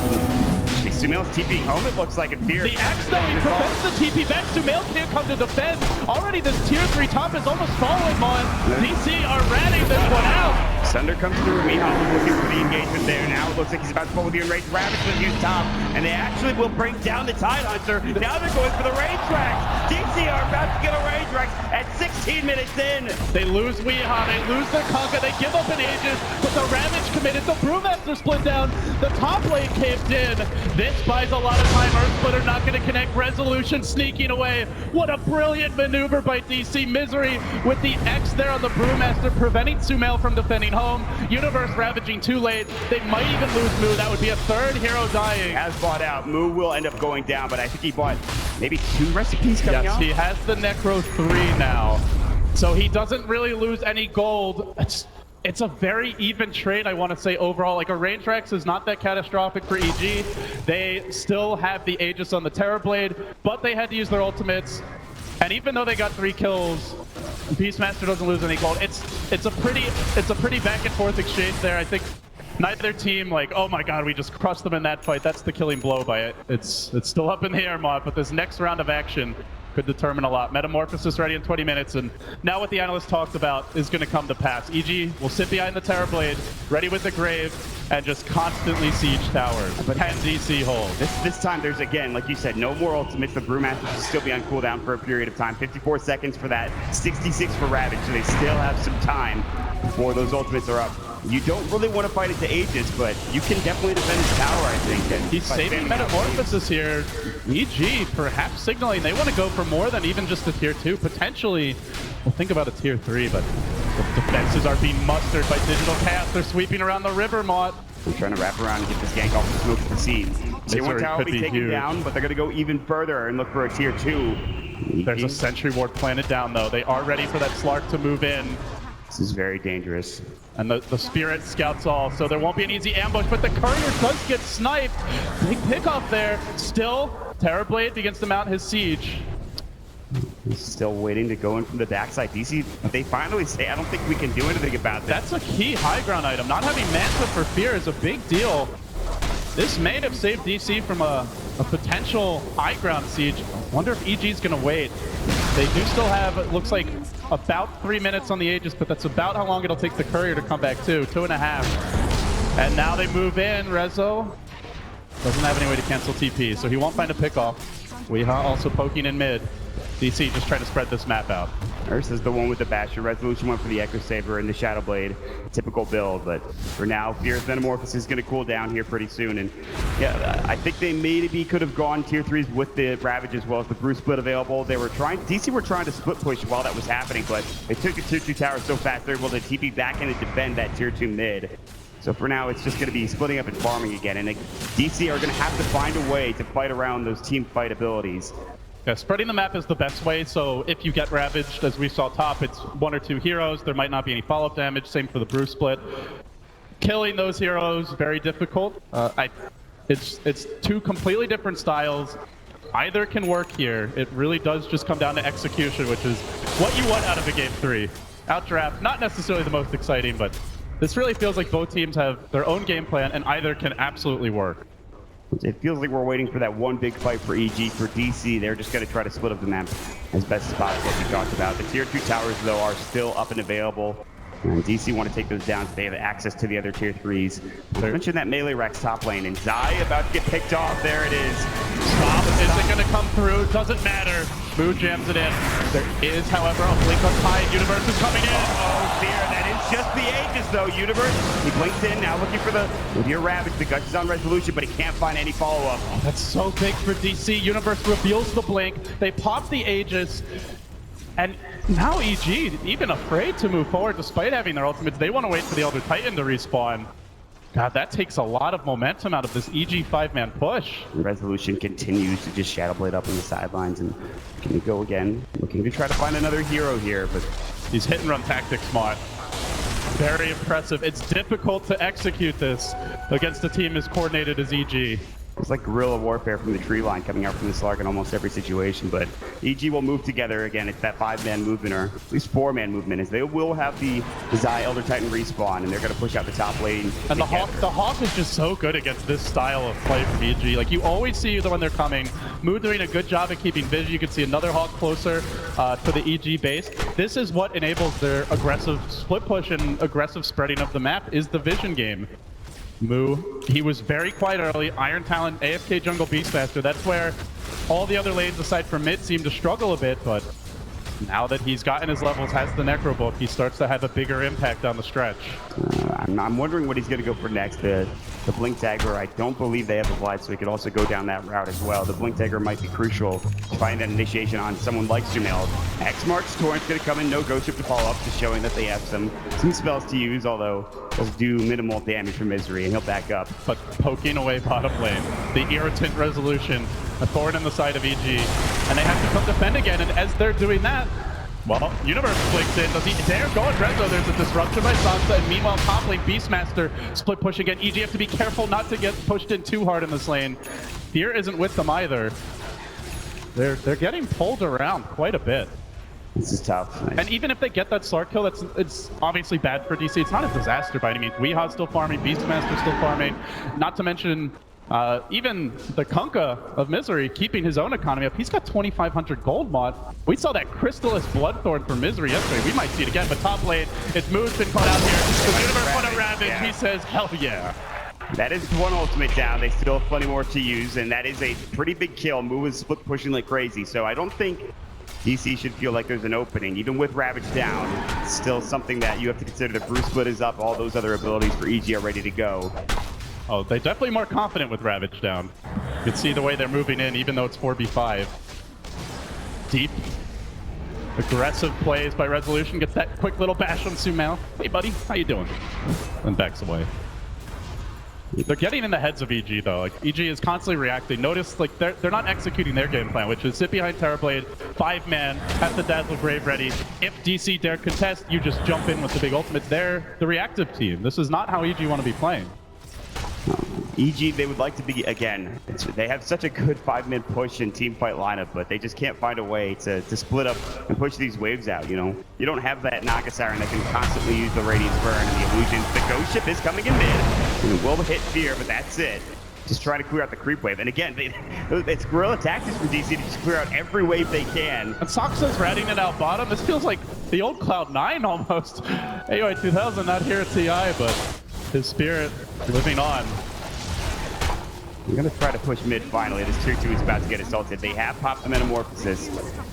Sumail's TPing home, it looks like, in fear. The X, though, he prevents the TP back. Sumail can't come to defend. Already this tier 3 top is almost falling on. DC are ratting this one out. Sunder comes through. Weehaw looking for the engagement there. Now it looks like he's about to fall with the enraged Ravage with his top. And they actually will bring down the Tide Hunter. Now they're going for the Rage Tracks. DC are about to get a Rage Tracks at 16 minutes in. They lose Weehaw. They lose their Conga. They give up an Aegis. But the Ravage committed. The Brewmaster split down. The top lane caved in. This buys a lot of time. Earthsplitter not going to connect. Resolution sneaking away. What a brilliant maneuver by DC. Misery with the X there on the Brewmaster, preventing Sumail from defending home. Universe ravaging too late. They might even lose Moo. That would be a third hero dying. Has bought out. Moo will end up going down, but I think he bought maybe 2 recipes coming out. Yes, he has the Necro 3 now. So he doesn't really lose any gold. It's a very even trade, I want to say, overall. Like, a Range Rex is not that catastrophic for EG. They still have the Aegis on the Terrorblade, but they had to use their ultimates. And even though they got 3 kills, Beastmaster doesn't lose any gold. It's a pretty back and forth exchange there. I think neither team, like, oh my god, we just crushed them in that fight. That's the killing blow by it. It's still up in the air, Mott, but this next round of action could determine a lot. Metamorphosis ready in 20 minutes, and now what the analyst talked about is going to come to pass. EG will sit behind the Terrorblade, ready with the Grave, and just constantly siege towers. But can DC hold? This time there's, again, like you said, no more ultimates. The Brewmaster will still be on cooldown for a period of time. 54 seconds for that, 66 for Ravage, so they still have some time before those ultimates are up. You don't really want to fight it to Aegis, but you can definitely defend his tower, I think. He's saving Metamorphosis here. EG perhaps signaling they want to go for more than even just a tier 2. Potentially, we'll think about a tier 3, but the defenses are being mustered by Digital Chaos. They're sweeping around the river, Mott. They're trying to wrap around and get this gank off the smoke at the scene. Tier 1 tower will be taken down, but they're going to go even further and look for a tier 2. There's a Sentry Ward planted down, though. They are ready for that Slark to move in. This is very dangerous. And the Spirit scouts all, so there won't be an easy ambush, but the Courier does get sniped. Big pick off there. Still, Terrorblade begins to mount his siege. He's still waiting to go in from the backside. DC, they finally say, I don't think we can do anything about this. That's a key high ground item. Not having Manta for Fear is a big deal. This may have saved DC from a potential high ground siege. Wonder if EG's gonna wait. They do still have, it looks like, about 3 minutes on the Aegis, but that's about how long it'll take the Courier to come back too. 2.5. And now they move in. Rezo doesn't have any way to cancel TP, so he won't find a pickoff. Weehaw also poking in mid. DC just trying to spread this map out. Ursa's the one with the Basher. Resolution went for the Echo Saber and the Shadow Blade. Typical build, but for now, Fear's Metamorphosis is going to cool down here pretty soon. And yeah, I think they maybe could have gone tier 3s with the Ravage as well as the Brew Split available. They were trying, DC were trying to split push while that was happening, but they took the tier 2 tower so fast they're able to TP back in and defend that tier 2 mid. So for now, it's just going to be splitting up and farming again. And DC are going to have to find a way to fight around those team fight abilities. Yeah, spreading the map is the best way, so if you get ravaged, as we saw top, it's 1 or 2 heroes. There might not be any follow-up damage, same for the Bruce split. Killing those heroes, very difficult. It's 2 completely different styles. Either can work here. It really does just come down to execution, which is what you want out of a game 3. Outdraft, not necessarily the most exciting, but this really feels like both teams have their own game plan, and either can absolutely work. It feels like we're waiting for that one big fight for EG. For DC, they're just going to try to split up the map as best as possible, as we talked about. The tier 2 towers, though, are still up and available. And DC want to take those down so they have access to the other tier 3s. I mentioned that melee Rex top lane, and Zai about to get picked off. There it is. Stop. Isn't going to come through. Doesn't matter. Moo jams it in. There is, however, a blink on Tide. Universe is coming in. Oh, dear. That is just the Aegis, though. Universe, he blinks in, now looking for the dear Ravage. The Gush is on resolution, but he can't find any follow-up. Oh, that's so big for DC. Universe reveals the blink. They pop the Aegis. And now EG, even afraid to move forward despite having their ultimates, they want to wait for the Elder Titan to respawn. God, that takes a lot of momentum out of this EG 5-man push. Resolution continues to just Shadow Blade up on the sidelines, and can he go again? Looking to try to find another hero here, but he's hit and run tactics smart. Very impressive. It's difficult to execute this against a team as coordinated as EG. It's like guerrilla warfare from the tree line coming out from the Slark in almost every situation, but EG will move together again. It's that 5-man movement, or at least 4-man movement, as they will have the Zai Elder Titan respawn, and they're going to push out the top lane. And the Hawk is just so good against this style of play from EG. Like, you always see when they're coming. Moo doing a good job at keeping vision. You can see another Hawk closer to the EG base. This is what enables their aggressive split push and aggressive spreading of the map, is the vision game. Moo, he was very quiet early. Iron Talon, AFK jungle Beastmaster. That's where all the other lanes aside from mid seem to struggle a bit, but now that he's gotten his levels, has the Necro book, he starts to have a bigger impact on the stretch. I'm wondering what he's going to go for next. The Blink Dagger, I don't believe they have a Blight, so he could also go down that route as well. The Blink Dagger might be crucial to find that initiation on someone like Sumail. X marks Torrent's going to come in, no Ghost Ship to follow up, just showing that they have some spells to use, although they'll do minimal damage for Misery, and he'll back up. But poking away bottom lane, the irritant resolution, a thorn in the side of EG, and they have to come defend again, and as they're doing that, well, Universe blinks in. Does he dare go on Rezo? There's a disruption by Sansa, and meanwhile, top lane, Beastmaster split push again. EG have to be careful not to get pushed in too hard in this lane. Fear isn't with them either. They're getting pulled around quite a bit. This is tough. Nice. And even if they get that Slark kill, it's obviously bad for DC. It's not a disaster by any means. Weeha's still farming, Beastmaster's still farming. Not to mention, even the Kunkka of Misery keeping his own economy up. He's got 2,500 gold mod. We saw that Crystallis Bloodthorn for Misery yesterday. We might see it again, but top lane, it's Moo's been caught out here. The Universe put a Ravage. Yeah. He says, hell yeah. That is one ultimate down. They still have plenty more to use, and that is a pretty big kill. Moo is split pushing like crazy, so I don't think DC should feel like there's an opening. Even with Ravage down, it's still something that you have to consider. The Bruce split is up. All those other abilities for EG are ready to go. Oh, they're definitely more confident with Ravage down. You can see the way they're moving in, even though it's 4v5. Deep, aggressive plays by Resolution. Gets that quick little bash on Sumail. Hey, buddy, how you doing? And backs away. They're getting in the heads of EG, though. Like, EG is constantly reacting. Notice, like, they're not executing their game plan, which is sit behind Terrorblade, 5-man, have the Dazzle Grave ready. If DC dare contest, you just jump in with the big ultimates. They're the reactive team. This is not how EG want to be playing. EG, they would like to be, again, they have such a good 5-man push and team fight lineup, but they just can't find a way to split up and push these waves out, you know? You don't have that Naga Siren that can constantly use the Radiance Burn and the illusions. The Ghost Ship is coming in mid, and it will hit Fear, but that's it. Just trying to clear out the creep wave. And again, it's guerrilla tactics from DC to just clear out every wave they can. And Soxa's ratting it out bottom. This feels like the old Cloud9 almost. AOI 2000 not here at TI, but his spirit living on. I'm going to try to push mid finally. This tier 2 is about to get assaulted. They have popped the Metamorphosis.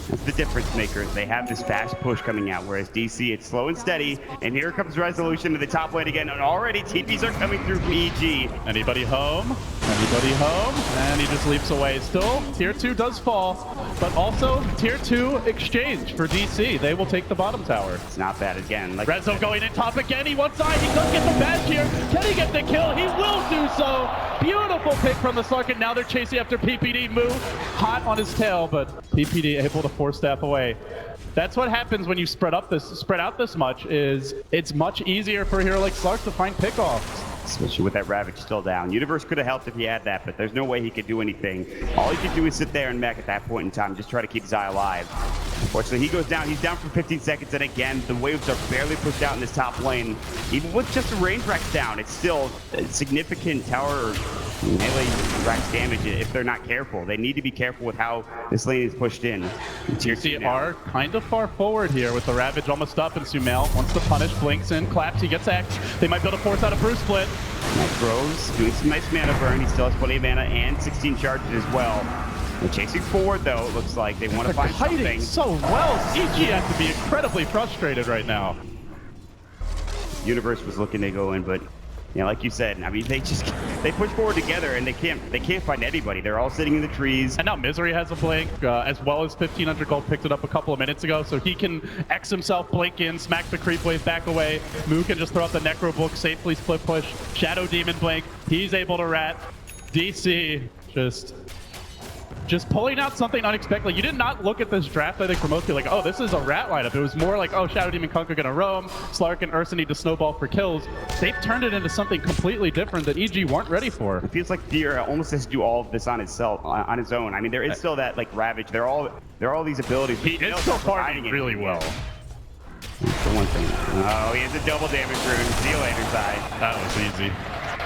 That's the difference makers. They have this fast push coming out, whereas DC, it's slow and steady. And here comes Resolution to the top lane again. And already TPs are coming through from EG. Anybody home? Anybody home? And he just leaps away. Still, tier 2 does fall, but also tier 2 exchange for DC. They will take the bottom tower. It's not bad again. Like Rezo going in top again. He wants side. He does get the badge here. Can he get the kill? He will do so. Beautiful pick from the Slark, and now they're chasing after PPD. Move hot on his tail, but PPD able to force staff away. That's what happens when you spread out this much. Is it's much easier for a hero like Slark to find pickoffs. Especially with that Ravage still down. Universe could have helped if he had that, but there's no way he could do anything. All he could do is sit there and mech at that point in time, just try to keep Zai alive. Unfortunately, he goes down. He's down for 15 seconds, and again, the waves are barely pushed out in this top lane. Even with just the range racks down, it's still a significant tower melee racks damage if they're not careful. They need to be careful with how this lane is pushed in. TC are kind of far forward here with the Ravage almost up, and Sumail wants to punish, blinks in, claps, he gets X. They might be able to force out a Bruce split. Groves doing some nice mana burn. He still has plenty of mana and 16 charges as well. They're chasing forward though. It looks like they want to find something. So well, CG has to be incredibly frustrated right now. Universe was looking to go in, but yeah, like you said, I mean, they push forward together and they can't find anybody. They're all sitting in the trees. And now Misery has a blink, as well as 1500 gold picked it up a couple of minutes ago, so he can X himself, blink in, smack the creep wave back away. Moo can just throw out the Necro Book, safely split push, Shadow Demon blink. He's able to rat. DC just pulling out something unexpected. Like, you did not look at this draft, I think, for most people, like, oh, this is a rat lineup. It was more like, oh, Shadow Demon Kunk are going to roam, Slark and Ursa need to snowball for kills. They've turned it into something completely different that EG weren't ready for. It feels like Fear almost has to do all of this on his own. I mean, there is still that, like, Ravage. There are all these abilities. He is still farming really well. That's the one thing. Oh, he has a double damage rune. See you later, Zai. That was easy.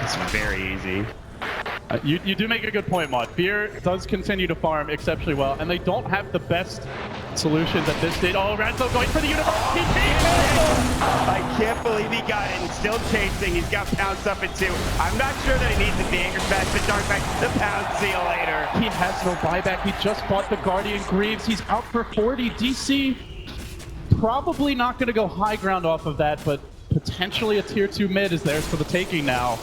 It's very easy. You do make a good point, Mod. Fear does continue to farm exceptionally well, and they don't have the best solutions at this stage. Oh, Ranzo going for the universe. He takes it! I can't believe he got it and still chasing. He's got Pounce up at 2. I'm not sure that he needs the Anger Smash, the Dark Back, the Pounce. See you later. He has no buyback. He just bought the Guardian Greaves. He's out for 40. DC probably not going to go high ground off of that, but potentially a tier 2 mid is theirs for the taking now.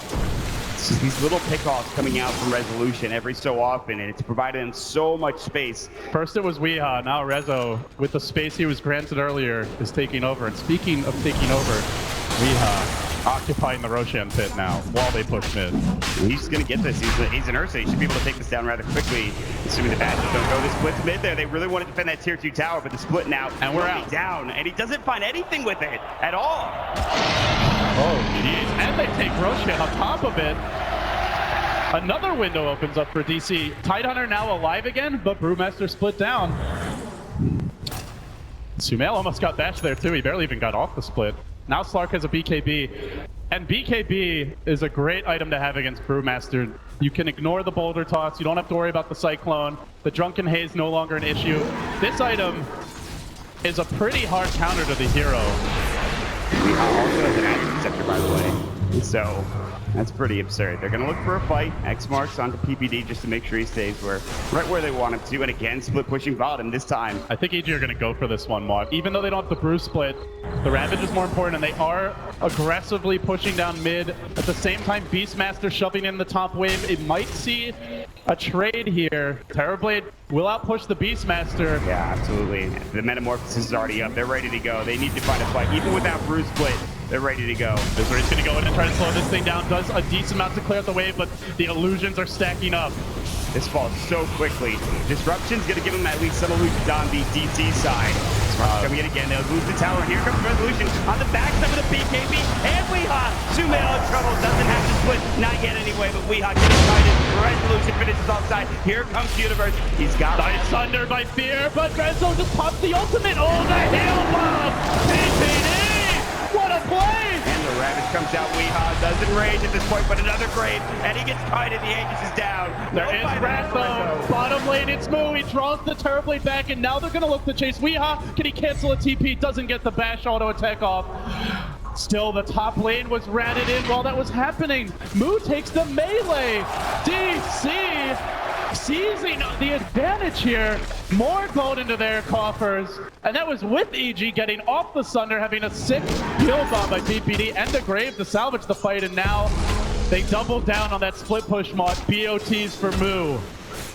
These little pickoffs coming out from Resolution every so often, and it's provided him so much space. First it was Weeha, now Rezo, with the space he was granted earlier, is taking over. And speaking of taking over, Weeha occupying the Roshan pit now while they push mid. He's going to get this. He's an Ursa. He should be able to take this down rather quickly, assuming the badges don't go. The split's mid there. They really want to defend that tier 2 tower, but the split now, and we're out. Down, and he doesn't find anything with it at all. Oh, jeez. And they take Roshan on top of it. Another window opens up for DC. Tidehunter now alive again, but Brewmaster split down. Sumail almost got bashed there too. He barely even got off the split. Now Slark has a BKB. And BKB is a great item to have against Brewmaster. You can ignore the boulder toss. You don't have to worry about the Cyclone. The Drunken Haze no longer an issue. This item is a pretty hard counter to the hero. We also has an Acid Scepter, by the way. So that's pretty absurd. They're going to look for a fight. X marks onto PPD just to make sure he stays right where they want him to. And again, split pushing bottom this time. I think EG are going to go for this one, Mod. Even though they don't have the Bruce split, the Ravage is more important, and they are aggressively pushing down mid. At the same time, Beastmaster shoving in the top wave. It might see a trade here. Terrorblade will outpush the Beastmaster. Yeah, absolutely. The Metamorphosis is already up. They're ready to go. They need to find a fight. Even without Bruce split, they're ready to go. Misery's going to go in and try to slow this thing down. Does a decent amount to clear out the wave, but the illusions are stacking up. This falls so quickly. Disruption's going to give them at least some illusions on the DC side. Coming in again, they'll lose the tower. Here comes Resolution on the backside of the BKB. And Weeha, Sumail in trouble. Doesn't have to split. Not yet anyway, but Weeha gets excited. Resolution finishes offside. Here comes Universe. He's got Nice under by Fear, but Rezo just pops the ultimate. Oh, the heal bomb! PPD! What a play! And the Ravage comes out. Weeha doesn't rage at this point, but another grade. And he gets kited. The Aegis is down. There is Wrath though. Bottom lane, it's Moo. He draws the Terrorblade back, and now they're going to look to chase Weeha. Can he cancel a TP? Doesn't get the bash auto attack off. Still, the top lane was ratted in while that was happening. Moo takes the melee. DC seizing the advantage here. More gold into their coffers. And that was with EG getting off the Sunder, having a sick kill bomb by PPD and the Grave to salvage the fight. And now They doubled down on that split push mod. BOTs for Moo.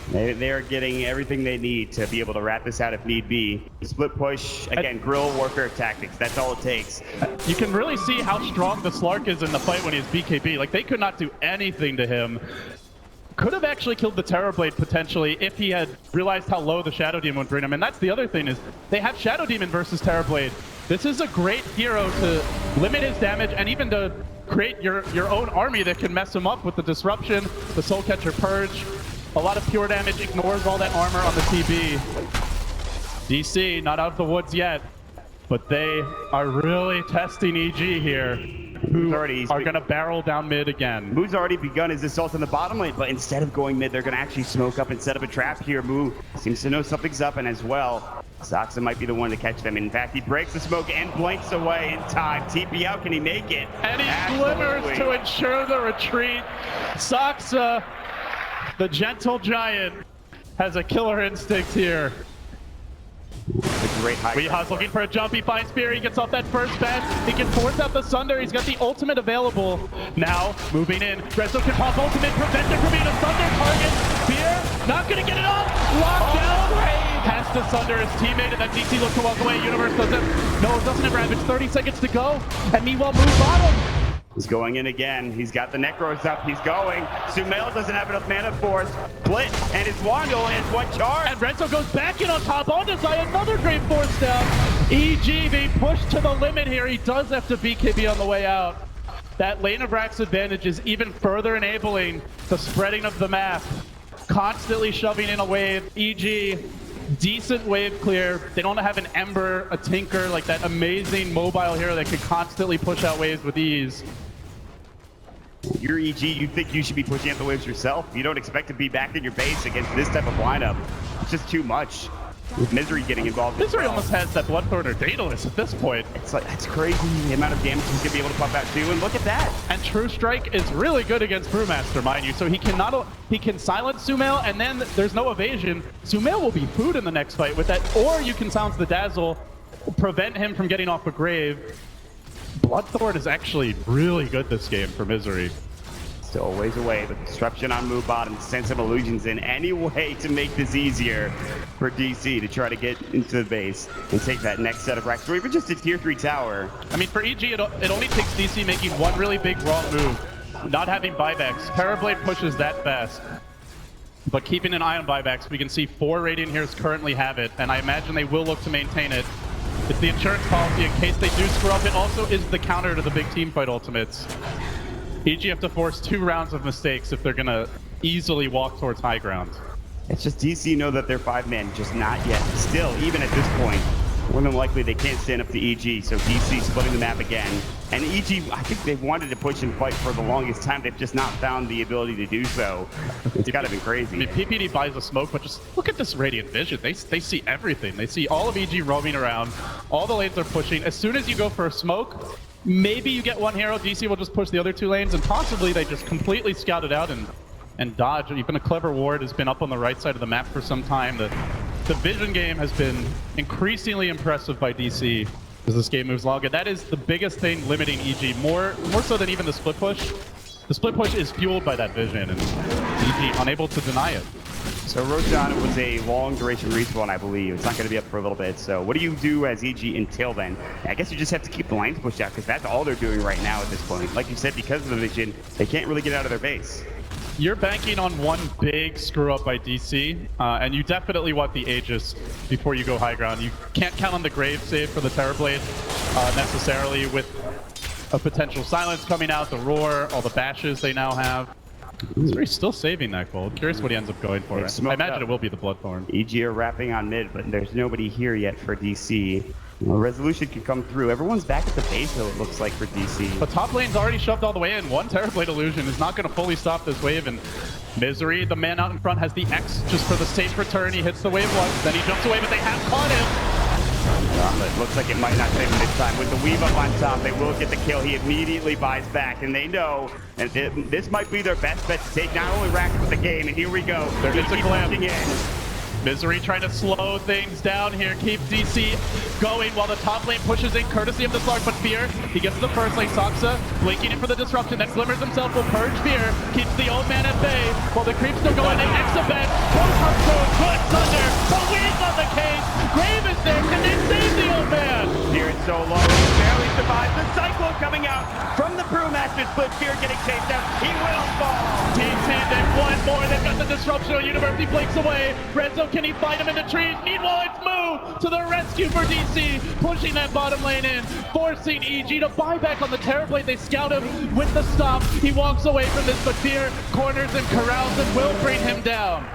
They're getting everything they need to be able to wrap this out if need be. Split push, again, guerrilla warfare tactics. That's all it takes. You can really see how strong the Slark is in the fight when he's BKB. Like, they could not do anything to him. Could have actually killed the Terrorblade potentially if he had realized how low the Shadow Demon would bring him. And that's the other thing is they have Shadow Demon versus Terrorblade. This is a great hero to limit his damage and even to create your own army that can mess him up with the Disruption, the Soul Catcher Purge. A lot of pure damage, ignores all that armor on the TB. DC, not out of the woods yet, but they are really testing EG here, who are going to barrel down mid again. Moo's already begun his assault in the bottom lane, but instead of going mid, they're going to actually smoke up and set up a trap here. Moo seems to know something's up, and as well, Soxa might be the one to catch them. In fact, he breaks the smoke and blinks away in time. TP out, can he make it? And he glimmers to ensure the retreat. Soxa, the gentle giant, has a killer instinct here. It's a great high. Weeha's looking for a jump. He finds Spear. He gets off that first bash. He can force out the Sunder. He's got the ultimate available. Now, moving in. Rezo can pop ultimate, prevent it from being a Sunder target. Spear, not going to get it off. Locked down. Has to Sunder his teammate, and then DC looks to walk away. Universe doesn't have Ravage. 30 seconds to go. And meanwhile, Move bottom. He's going in again. He's got the Necros up. He's going. Sumail doesn't have enough mana for us. Split, and his wand only has one charge. And Renzo goes back in on top on Desai. Another great force down. EG being pushed to the limit here. He does have to BKB on the way out. That lane of Rack's advantage is even further enabling the spreading of the map. Constantly shoving in a wave. EG, decent wave clear. They don't have an Ember, a Tinker, like that amazing mobile hero that can constantly push out waves with ease. You're EG, you think you should be pushing out the waves yourself. You don't expect to be back in your base against this type of lineup. It's just too much. With Misery getting involved. Misery almost has that Bloodthorn or Daedalus at this point. It's like, that's crazy the amount of damage he's gonna be able to pump out too, and look at that. And True Strike is really good against Brewmaster, mind you. So he can silence Sumail, and then there's no evasion. Sumail will be food in the next fight with that, or you can silence the Dazzle, prevent him from getting off a grave. Bloodthorn is actually really good this game for Misery. Still a ways away, but disruption on move bottom, send some illusions in any way to make this easier for DC to try to get into the base and take that next set of racks, or even just a tier 3 tower. I mean, for EG, it only takes DC making one really big wrong move, not having buybacks. Terrorblade pushes that fast, but keeping an eye on buybacks. We can see 4 Radiant Heroes currently have it, and I imagine they will look to maintain it. It's the insurance policy in case they do screw up. It also is the counter to the big team fight ultimates. EG have to force 2 rounds of mistakes if they're going to easily walk towards high ground. It's just DC know that they're 5-man, just not yet. Still, even at this point, more than likely they can't stand up to EG, so DC splitting the map again. And EG, I think they've wanted to push and fight for the longest time. They've just not found the ability to do so. It's kind of been crazy. I mean, PPD buys a smoke, but just look at this Radiant Vision. They see everything. They see all of EG roaming around. All the lanes are pushing. As soon as you go for a smoke, maybe you get one hero. DC will just push the other 2 lanes, and possibly they just completely scout it out and dodge. Even a clever ward has been up on the right side of the map for some time. The vision game has been increasingly impressive by DC as this game moves along, and that is the biggest thing limiting EG, more so than even the split push. The split push is fueled by that vision, and EG unable to deny it. So Roshan was a long duration respawn, I believe. It's not going to be up for a little bit. So what do you do as EG until then? I guess you just have to keep the lanes pushed out, because that's all they're doing right now at this point. Like you said, because of the vision, they can't really get out of their base. You're banking on one big screw up by DC, and you definitely want the Aegis before you go high ground. You can't count on the Grave save for the Terrorblade necessarily, with a potential silence coming out, the Roar, all the bashes they now have. He's still saving that gold. Curious what he ends up going for. I imagine it will be the Bloodthorn. EG are wrapping on mid, but there's nobody here yet for DC. Well, resolution can come through. Everyone's back at the base, though, it looks like, for DC. The top lane's already shoved all the way in. One Terrorblade illusion is not going to fully stop this wave, and Misery, the man out in front, has the X just for the safe return. He hits the wave once, then he jumps away, but they have caught him. It looks like it might not save him this time. With the weave up on top, they will get the kill. He immediately buys back, and they know and this might be their best bet to take not only Rax but the game. And here we go. There is a glam. Misery trying to slow things down here, keep DC going while the top lane pushes in courtesy of the Slark, but Fear, he gets to the first lane. Saksa blinking in for the disruption, that glimmers himself will purge Fear, keeps the old man at bay, while the creep's still going in. Exabet, both are through, good Thunder, but Wings on the case, Grave is there, can they save the old man? Fear is so low, he barely survives. The Cyclone coming out from the Brewmaster split, Fear getting chased out, he will fall. Team Sandek, one more, they've got the disruption, University blinks away, Renzo, can he fight him in the trees? Meanwhile, it's Moo to the rescue for DC, pushing that bottom lane in, forcing EG to buy back on the Terrorblade. They scout him with the stop. He walks away from this, but Fear corners and corrals and will bring him down.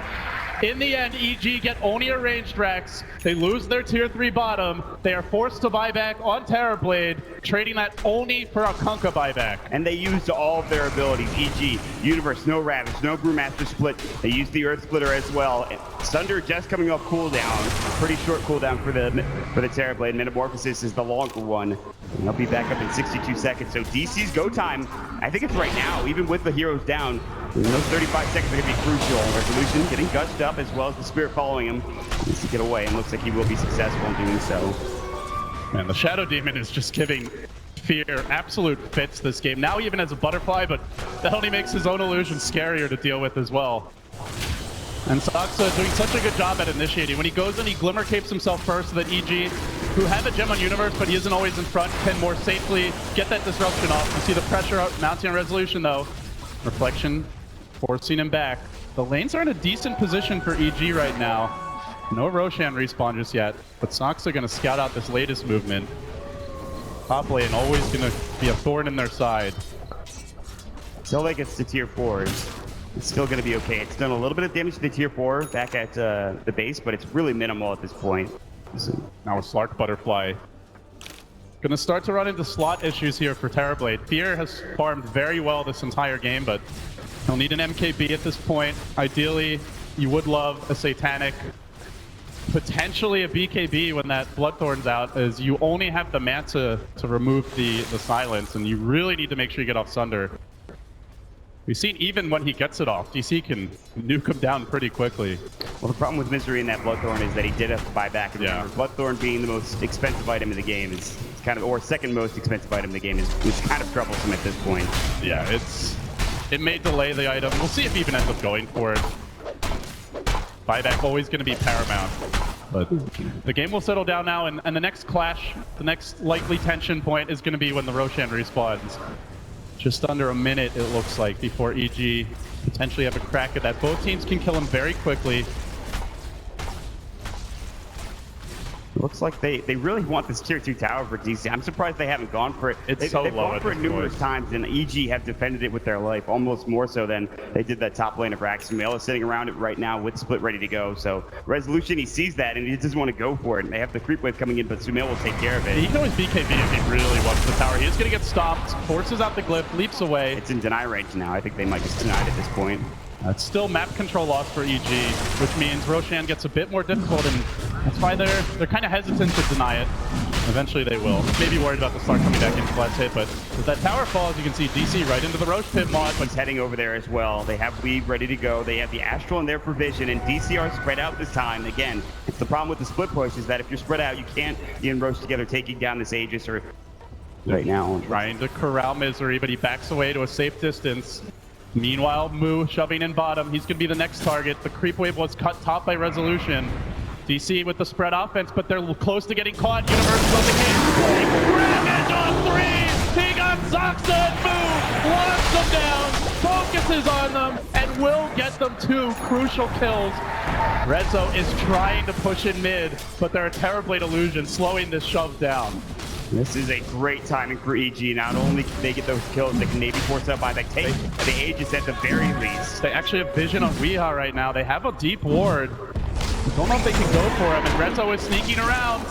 In the end, EG get only a ranged Rex. They lose their tier 3 bottom. They are forced to buy back on Terrorblade, trading that only for a Kunkka buyback. And they used all of their abilities. EG, Universe, no Ravage, no Brewmaster split. They used the Earth Splitter as well. Sunder just coming off cooldown. Pretty short cooldown for the Terrorblade. Metamorphosis is the longer one. And they'll be back up in 62 seconds. So DC's go time, I think it's right now, even with the heroes down. And those 35 seconds are going to be crucial. Resolution getting gushed up as well as the Spirit following him. He needs to get away and looks like he will be successful in doing so. Man, the Shadow Demon is just giving Fear absolute fits this game. Now even as a butterfly, but that only makes his own illusion scarier to deal with as well. And Saksa is doing such a good job at initiating. When he goes in, he Glimmer Capes himself first so that EG, who have a gem on Universe, but he isn't always in front, can more safely get that disruption off. You see the pressure mounting on Resolution though. Reflection forcing him back. The lanes are in a decent position for EG right now. No Roshan respawn just yet, but Saksa are going to scout out this latest movement. Top lane always going to be a thorn in their side. Until they get to tier 4, it's still going to be okay. It's done a little bit of damage to the tier 4 back at the base, but it's really minimal at this point. So, now with Slark Butterfly. Gonna start to run into slot issues here for Terrorblade. Fear has farmed very well this entire game, but he'll need an MKB at this point. Ideally, you would love a Satanic, potentially a BKB when that Bloodthorn's out, as you only have the Manta to remove the silence, and you really need to make sure you get off Sunder. We've seen even when he gets it off, DC can nuke him down pretty quickly. Well, the problem with Misery in that Bloodthorn is that he did have to buy back. Yeah. Bloodthorn being the most expensive item in the game is kind of, or second most expensive item in the game is kind of troublesome at this point. Yeah, it may delay the item. We'll see if he even ends up going for it. Buyback always going to be paramount. But the game will settle down now, and the next clash, the next likely tension point is going to be when the Roshan respawns. Just under a minute, it looks like, before EG potentially have a crack at that. Both teams can kill him very quickly. Looks like they really want this tier 2 tower for DC. I'm surprised they haven't gone for it. It's so they've low gone at for it this numerous point. times, and EG have defended it with their life, almost more so than they did that top lane of Rax. Sumail is sitting around it right now with split ready to go. So Resolution, he sees that and he doesn't want to go for it. And they have the creep wave coming in, but Sumail will take care of it. He can always BKB if he really wants the tower. He is going to get stopped, forces out the glyph, leaps away. It's in deny range now. I think they might just deny it at this point. That's still map control loss for EG, which means Roshan gets a bit more difficult, and that's why they're kind of hesitant to deny it. Eventually they will. Maybe worried about the Slark coming back into last hit, but as that tower falls, you can see DC right into the Roche Pit mod. He's heading over there as well. They have Weave ready to go. They have the Astral in their provision, and DC are spread out this time. Again, it's the problem with the split push is that if you're spread out, you can't be in Roche together taking down this Aegis or right now. Trying to corral Misery, but he backs away to a safe distance. Meanwhile, Moo shoving in bottom. He's going to be the next target. The creep wave was cut top by Resolution. DC with the spread offense, but they're close to getting caught. Universe on the game. Ravage on 3! He got Saksa and Moo! Locks them down, focuses on them, and will get them 2 crucial kills. Rezo is trying to push in mid, but there are Terrorblade illusions slowing this shove down. This is a great timing for EG. Not only can they get those kills, they can maybe force out by the take the Aegis at the very least. They actually have vision on Weeha right now. They have a deep ward. Don't know if they can go for him, and Rezo is sneaking around.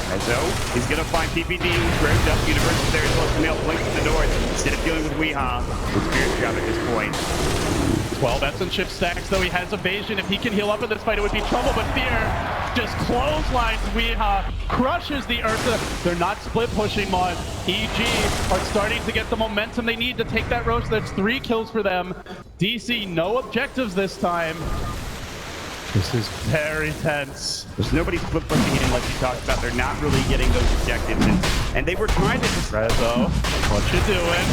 Rezo, he's gonna find PPD, grabbed up, Universe is there as well. Sumail blinks to the north instead of dealing with Weeha. It's Spirit job at this point. 12 Essence chip stacks, though he has evasion. If he can heal up in this fight, it would be trouble, but Fear just clotheslines Weeha, crushes the Ursa. They're not split pushing mod. EG are starting to get the momentum they need to take that Roche. That's 3 kills for them. DC, no objectives this time. This is very tense. There's nobody flip pushing in like you talked about. They're not really getting those objectives, and they were trying to just... Rezo, what you doing?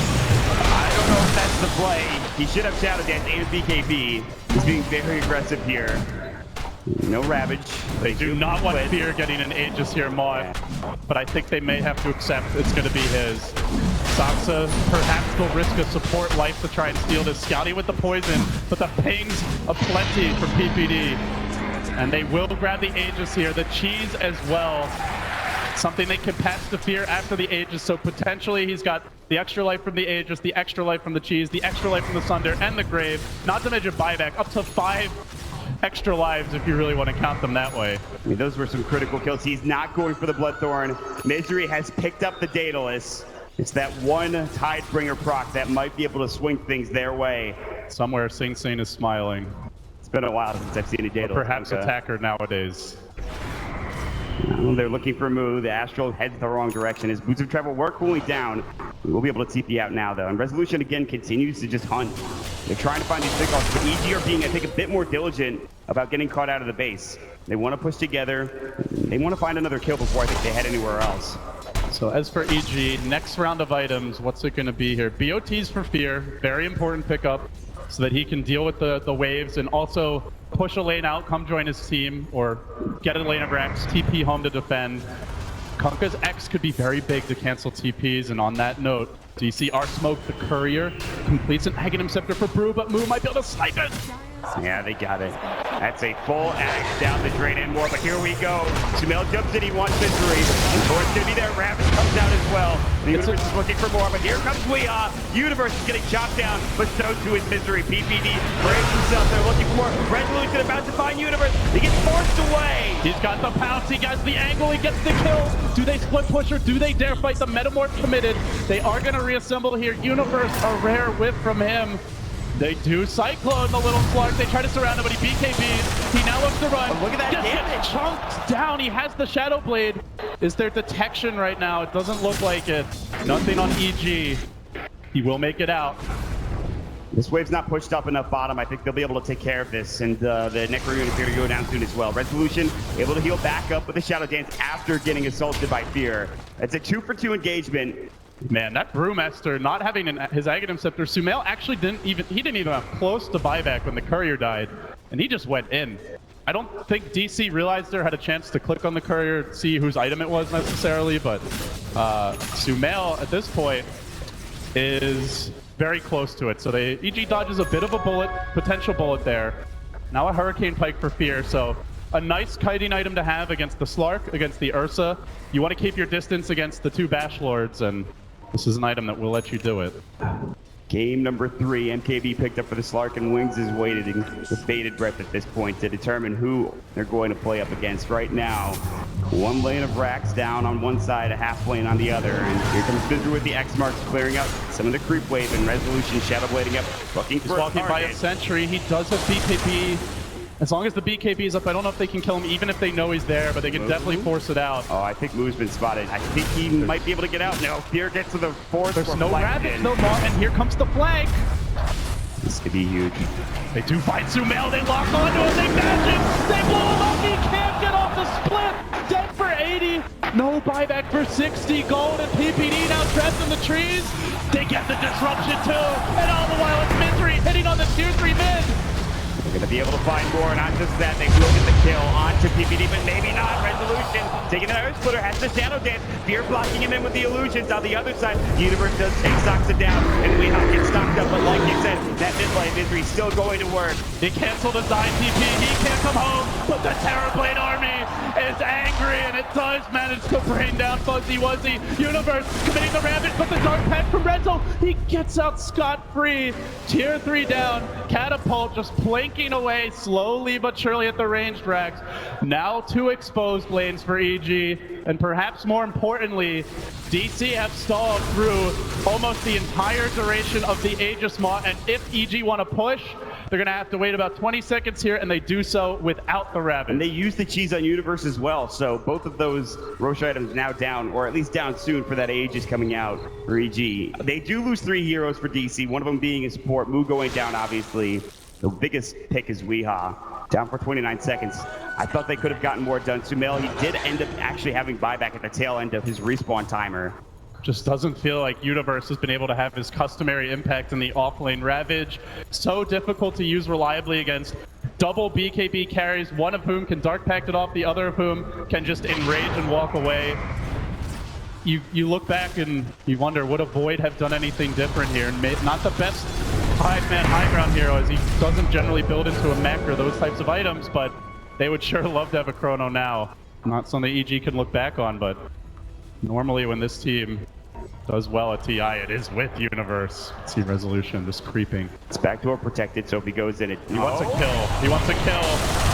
I don't know if that's the play. He should have Shadow Dance and BKB. He's being very aggressive here. No Ravage. They do not want Fear getting an Aegis here, Maud. But I think they may have to accept it's going to be his. Saksa perhaps will risk a support life to try and steal this. Scouting with the poison, but the pings aplenty from PPD. And they will grab the Aegis here. The cheese as well. Something they can pass to Fear after the Aegis, so potentially he's got the extra life from the Aegis, the extra life from the cheese, the extra life from the Sunder, and the Grave. Not to mention buyback, up to 5 extra lives if you really want to count them that way. I mean, those were some critical kills. He's not going for the Bloodthorn. Misery has picked up the Daedalus. It's that one Tidebringer proc that might be able to swing things their way. Somewhere Sing Sing is smiling. It's been a while since I've seen a Daedalus. Or perhaps attacker nowadays. They're looking for a move. The Astral heads the wrong direction. His boots of travel were cooling down. We'll be able to TP out now, though. And Resolution, again, continues to just hunt. They're trying to find these big offs, but EG are being, I think, a bit more diligent about getting caught out of the base. They want to push together. They want to find another kill before I think they head anywhere else. So as for EG, next round of items, what's it going to be here? BOTs for Fear, very important pickup, so that he can deal with the waves and also push a lane out, come join his team, or get a lane of Rex, TP home to defend. Kunkka's X could be very big to cancel TPs, and on that note, DC R-Smoke, the Courier, completes an Aghanim Scepter for Brew, but Moo might be able to snipe it! Yeah, they got it. That's a full axe down the drain and more, but here we go. Sumail jumps in, he wants Misery. And Thor's gonna be there, Ravage comes out as well. The Universe is looking for more, but here comes Weehaw. Universe is getting chopped down, but so too is Misery. PPD braves himself, they're looking for more. Resolution about to find Universe, he gets forced away. He's got the pounce, he gets the angle, he gets the kill. Do they split push or do they dare fight? The Metamorph committed. They are gonna reassemble here. Universe, a rare whiff from him. They do Cyclone the little slug. They try to surround him, but he BKBs. He now looks to run. Oh, look at that damage. Chunked down. He has the Shadow Blade. Is there detection right now? It doesn't look like it. Nothing on EG. He will make it out. This wave's not pushed up enough bottom. I think they'll be able to take care of this, and the Necro unit here to go down soon as well. Resolution able to heal back up with the Shadow Dance after getting assaulted by Fear. It's a 2-for-2 engagement. Man, that Brewmaster not having his Aghanim Scepter, Sumail actually didn't even have close to buyback when the Courier died, and he just went in. I don't think DC realized there had a chance to click on the Courier to see whose item it was necessarily, but Sumail at this point is very close to it. So EG dodges a bit of a bullet, potential bullet there. Now a Hurricane Pike for Fear, so a nice kiting item to have against the Slark, against the Ursa. You want to keep your distance against the 2 Bash Lords, and this is an item that will let you do it. Game number 3, MKB picked up for the Slark, and Wings is waiting with bated breath at this point to determine who they're going to play up against. Right now, 1 lane of racks down on one side, a half lane on the other, and here comes Fizzler with the X marks, clearing out some of the creep wave, and Resolution shadow blading up, looking for He's walking by a sentry. He does have BKB. As long as the BKB is up, I don't know if they can kill him, even if they know he's there, but they can definitely force it out. Oh, I think Moo's been spotted. I think he might be able to get out now. Fear gets to the force. There's no Ravage, no Maw, and here comes the flag. This could be huge. They do find Sumail. They lock onto him. They match him. They blow him up. He can't get off the split. Dead for 80. No buyback for 60. Gold and PPD now trapped in the trees. They get the disruption too. And all the while it's Misery hitting on the tier 3 mid. They're going to be able to find more, not just that, they will get the kill onto PPD, but maybe not. Resolution taking an Earth Splitter, has the Shadow Dance. Fear blocking him in with the illusions. On the other side, Universe does take Saksa down, and Weehaw gets stocked up, but like you said, that mid-lane Misery still going to work. He canceled his ITP, he can't come home, but the Terrorblade army is angry, and it does manage to bring down Fuzzy Wuzzy. Universe committing the Ravage, but the Dark Pact from Renzo, he gets out scot-free. Tier 3 down, Catapult just blinking away slowly but surely at the ranged racks. Now 2 exposed lanes for EG, and perhaps more importantly, DC have stalled through almost the entire duration of the Aegis Maw, and if EG want to push, they're going to have to wait about 20 seconds here, and they do so without the Ravage. And they use the cheese on Universe as well, so both of those Roche items now down, or at least down soon for that Aegis coming out for EG. They do lose 3 heroes for DC, one of them being a support, Moo going down obviously. The biggest pick is Weehaw. Down for 29 seconds. I thought they could have gotten more done. Sumail, he did end up actually having buyback at the tail end of his respawn timer. Just doesn't feel like Universe has been able to have his customary impact in the offlane. Ravage, so difficult to use reliably against double BKB carries, one of whom can Dark Pact it off, the other of whom can just enrage and walk away. You look back and you wonder, would a Void have done anything different here? And not the best 5-man high ground hero, as he doesn't generally build into a mech or those types of items, but they would sure love to have a Chrono now. Not something EG can look back on, but normally when this team does well at TI, it is with Universe. See Resolution just creeping. It's backdoor protected, so if he goes in it... He wants a kill. He wants a kill.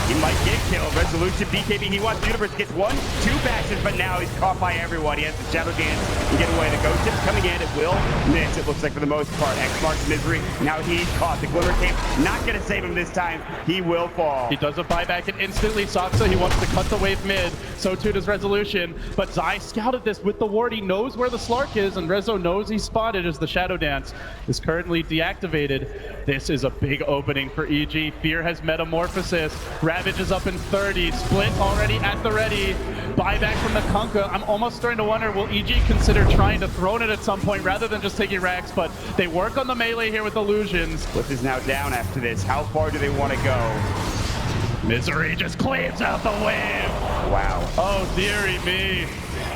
He might get killed. Resolution, BKB, he wants Universe, gets 1, 2 bashes, but now he's caught by everyone. He has the Shadow Dance and get away. The Ghost Tip's coming in. It will miss, it looks like, for the most part. X marks Misery. Now he's caught. The Glimmer Cape not going to save him this time. He will fall. He does a buyback and instantly Saksa. He wants to cut the wave mid. So too does Resolution. But Zai scouted this with the ward. He knows where the Slark is, and Rezo knows he's spotted as the Shadow Dance is currently deactivated. This is a big opening for EG. Fear has Metamorphosis. Ravage is up in 30. Split already at the ready. Buyback from the Kunkka. I'm almost starting to wonder, will EG consider trying to throw it at some point rather than just taking racks? But they work on the melee here with Illusions. Split is now down after this. How far do they want to go? Misery just cleans out the wave. Wow. Oh, dearie me.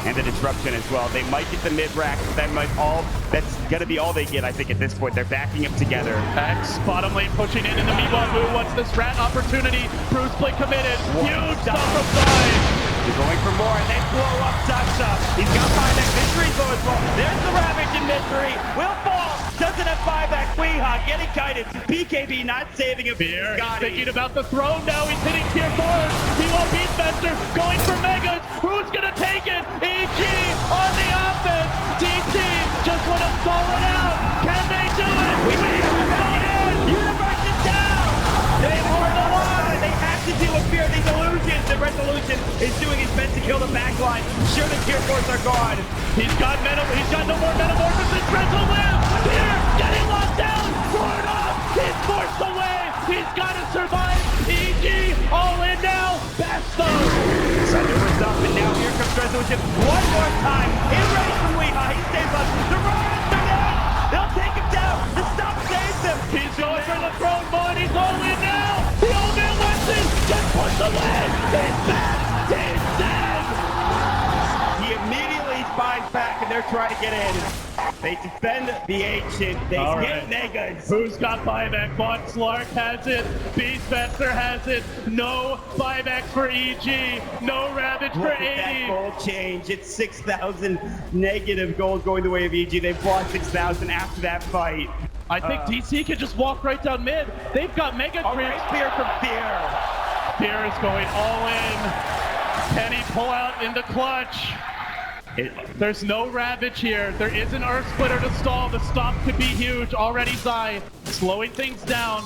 And the disruption as well. They might get the mid-rack, but that's gonna be all they get, I think, at this point. They're backing up together. X, bottom lane pushing in the meatball move. What's this rat opportunity? Bruce play committed. Huge stuff from side. They're going for more, and they blow up Saksa. He's got buyback. Misery's low as well. There's the Ravage and Misery. Will fall. Doesn't have buyback. Weehaw getting kited. BKB not saving him. Fear, he's thinking about the throne now. He's hitting tier 4s. He won't beat Fester. Going for Megas. Who's gonna take it? EG on the offense. DC just want to stall it out. Can they do it? We Universe is down. They've won the line. They have to deal with Fear. These Illusions. The Resolution is doing his best to kill the backline. Sure, the tier 4s are gone. He's got no more Metamorphosis. Rezo lives. Fear getting locked down. Roared off. He's forced away. He's got to survive. EG all in now. Basta. Sundover's up, and now here comes Resolution one more time. In range from Weehaw. He stays up. The Roarers are down. They'll take him down. The stop saves him. He's going for the throne, but he's all in now. The old man wants it. Just push away. He's back. He's dead. He immediately spies back, and they're trying to get in. They defend the Ancient. They hit Megas. Who's got buyback? Bot Slark has it. Beastmaster has it. No buyback for EG. No Ravage for Look at 80. that gold change. It's 6,000 negative gold going the way of EG. They've lost 6,000 after that fight. I think DC can just walk right down mid. They've got Mega Creeps. Fear from Fear. Fear is going all in. Can he pull out in the clutch? There's no Ravage here. There is an Earth Splitter to stall. The stop could be huge. Already Zai slowing things down.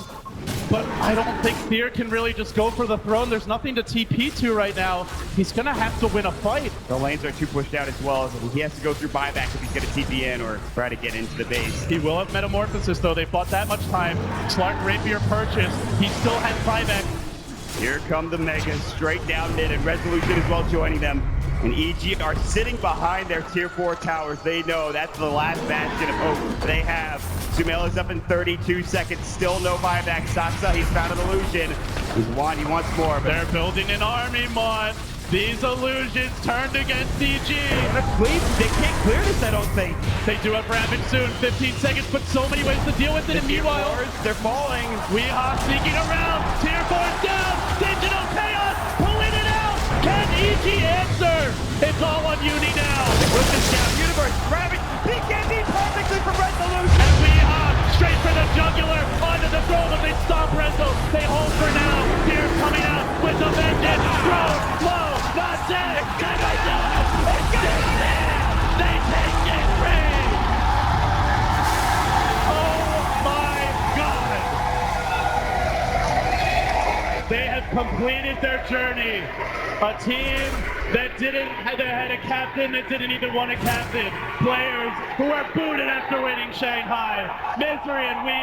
But I don't think Fear can really just go for the throne. There's nothing to TP to right now. He's going to have to win a fight. The lanes are too pushed out as well. He has to go through buyback if he's going to TP in or try to get into the base. He will have Metamorphosis, though. They bought that much time. Slark Rapier purchased. He still has buyback. Here come the Megas straight down mid, and Resolution as well joining them. And EG are sitting behind their tier 4 towers. They know that's the last bastion of hope they have. Sumail is up in 32 seconds. Still no buyback. Saksa, he's found an illusion. He wants more. But they're building an army, Mon. These Illusions turned against EG. They can't clear this, I don't think. They do have Ravage soon. 15 seconds, but so many ways to deal with it. And meanwhile, they're falling. Weehaw sneaking around. Tier 4's down. Digital Chaos pulling it out. Can EG answer? It's all on Uni now. With the shout, Universe, Ravage, BKB perfectly from Resolution. And Weehaw straight for the jugular. Onto the throne, but they stop Rezo. They hold for now. Fear coming out with a vengeance. Throne, low, not dead. Can they do it? It's gonna live. They take it free. Oh my God. They have completed their journey. A team that had a captain that didn't even want a captain. Players who are booted after winning Shanghai. Misery and Weehaw.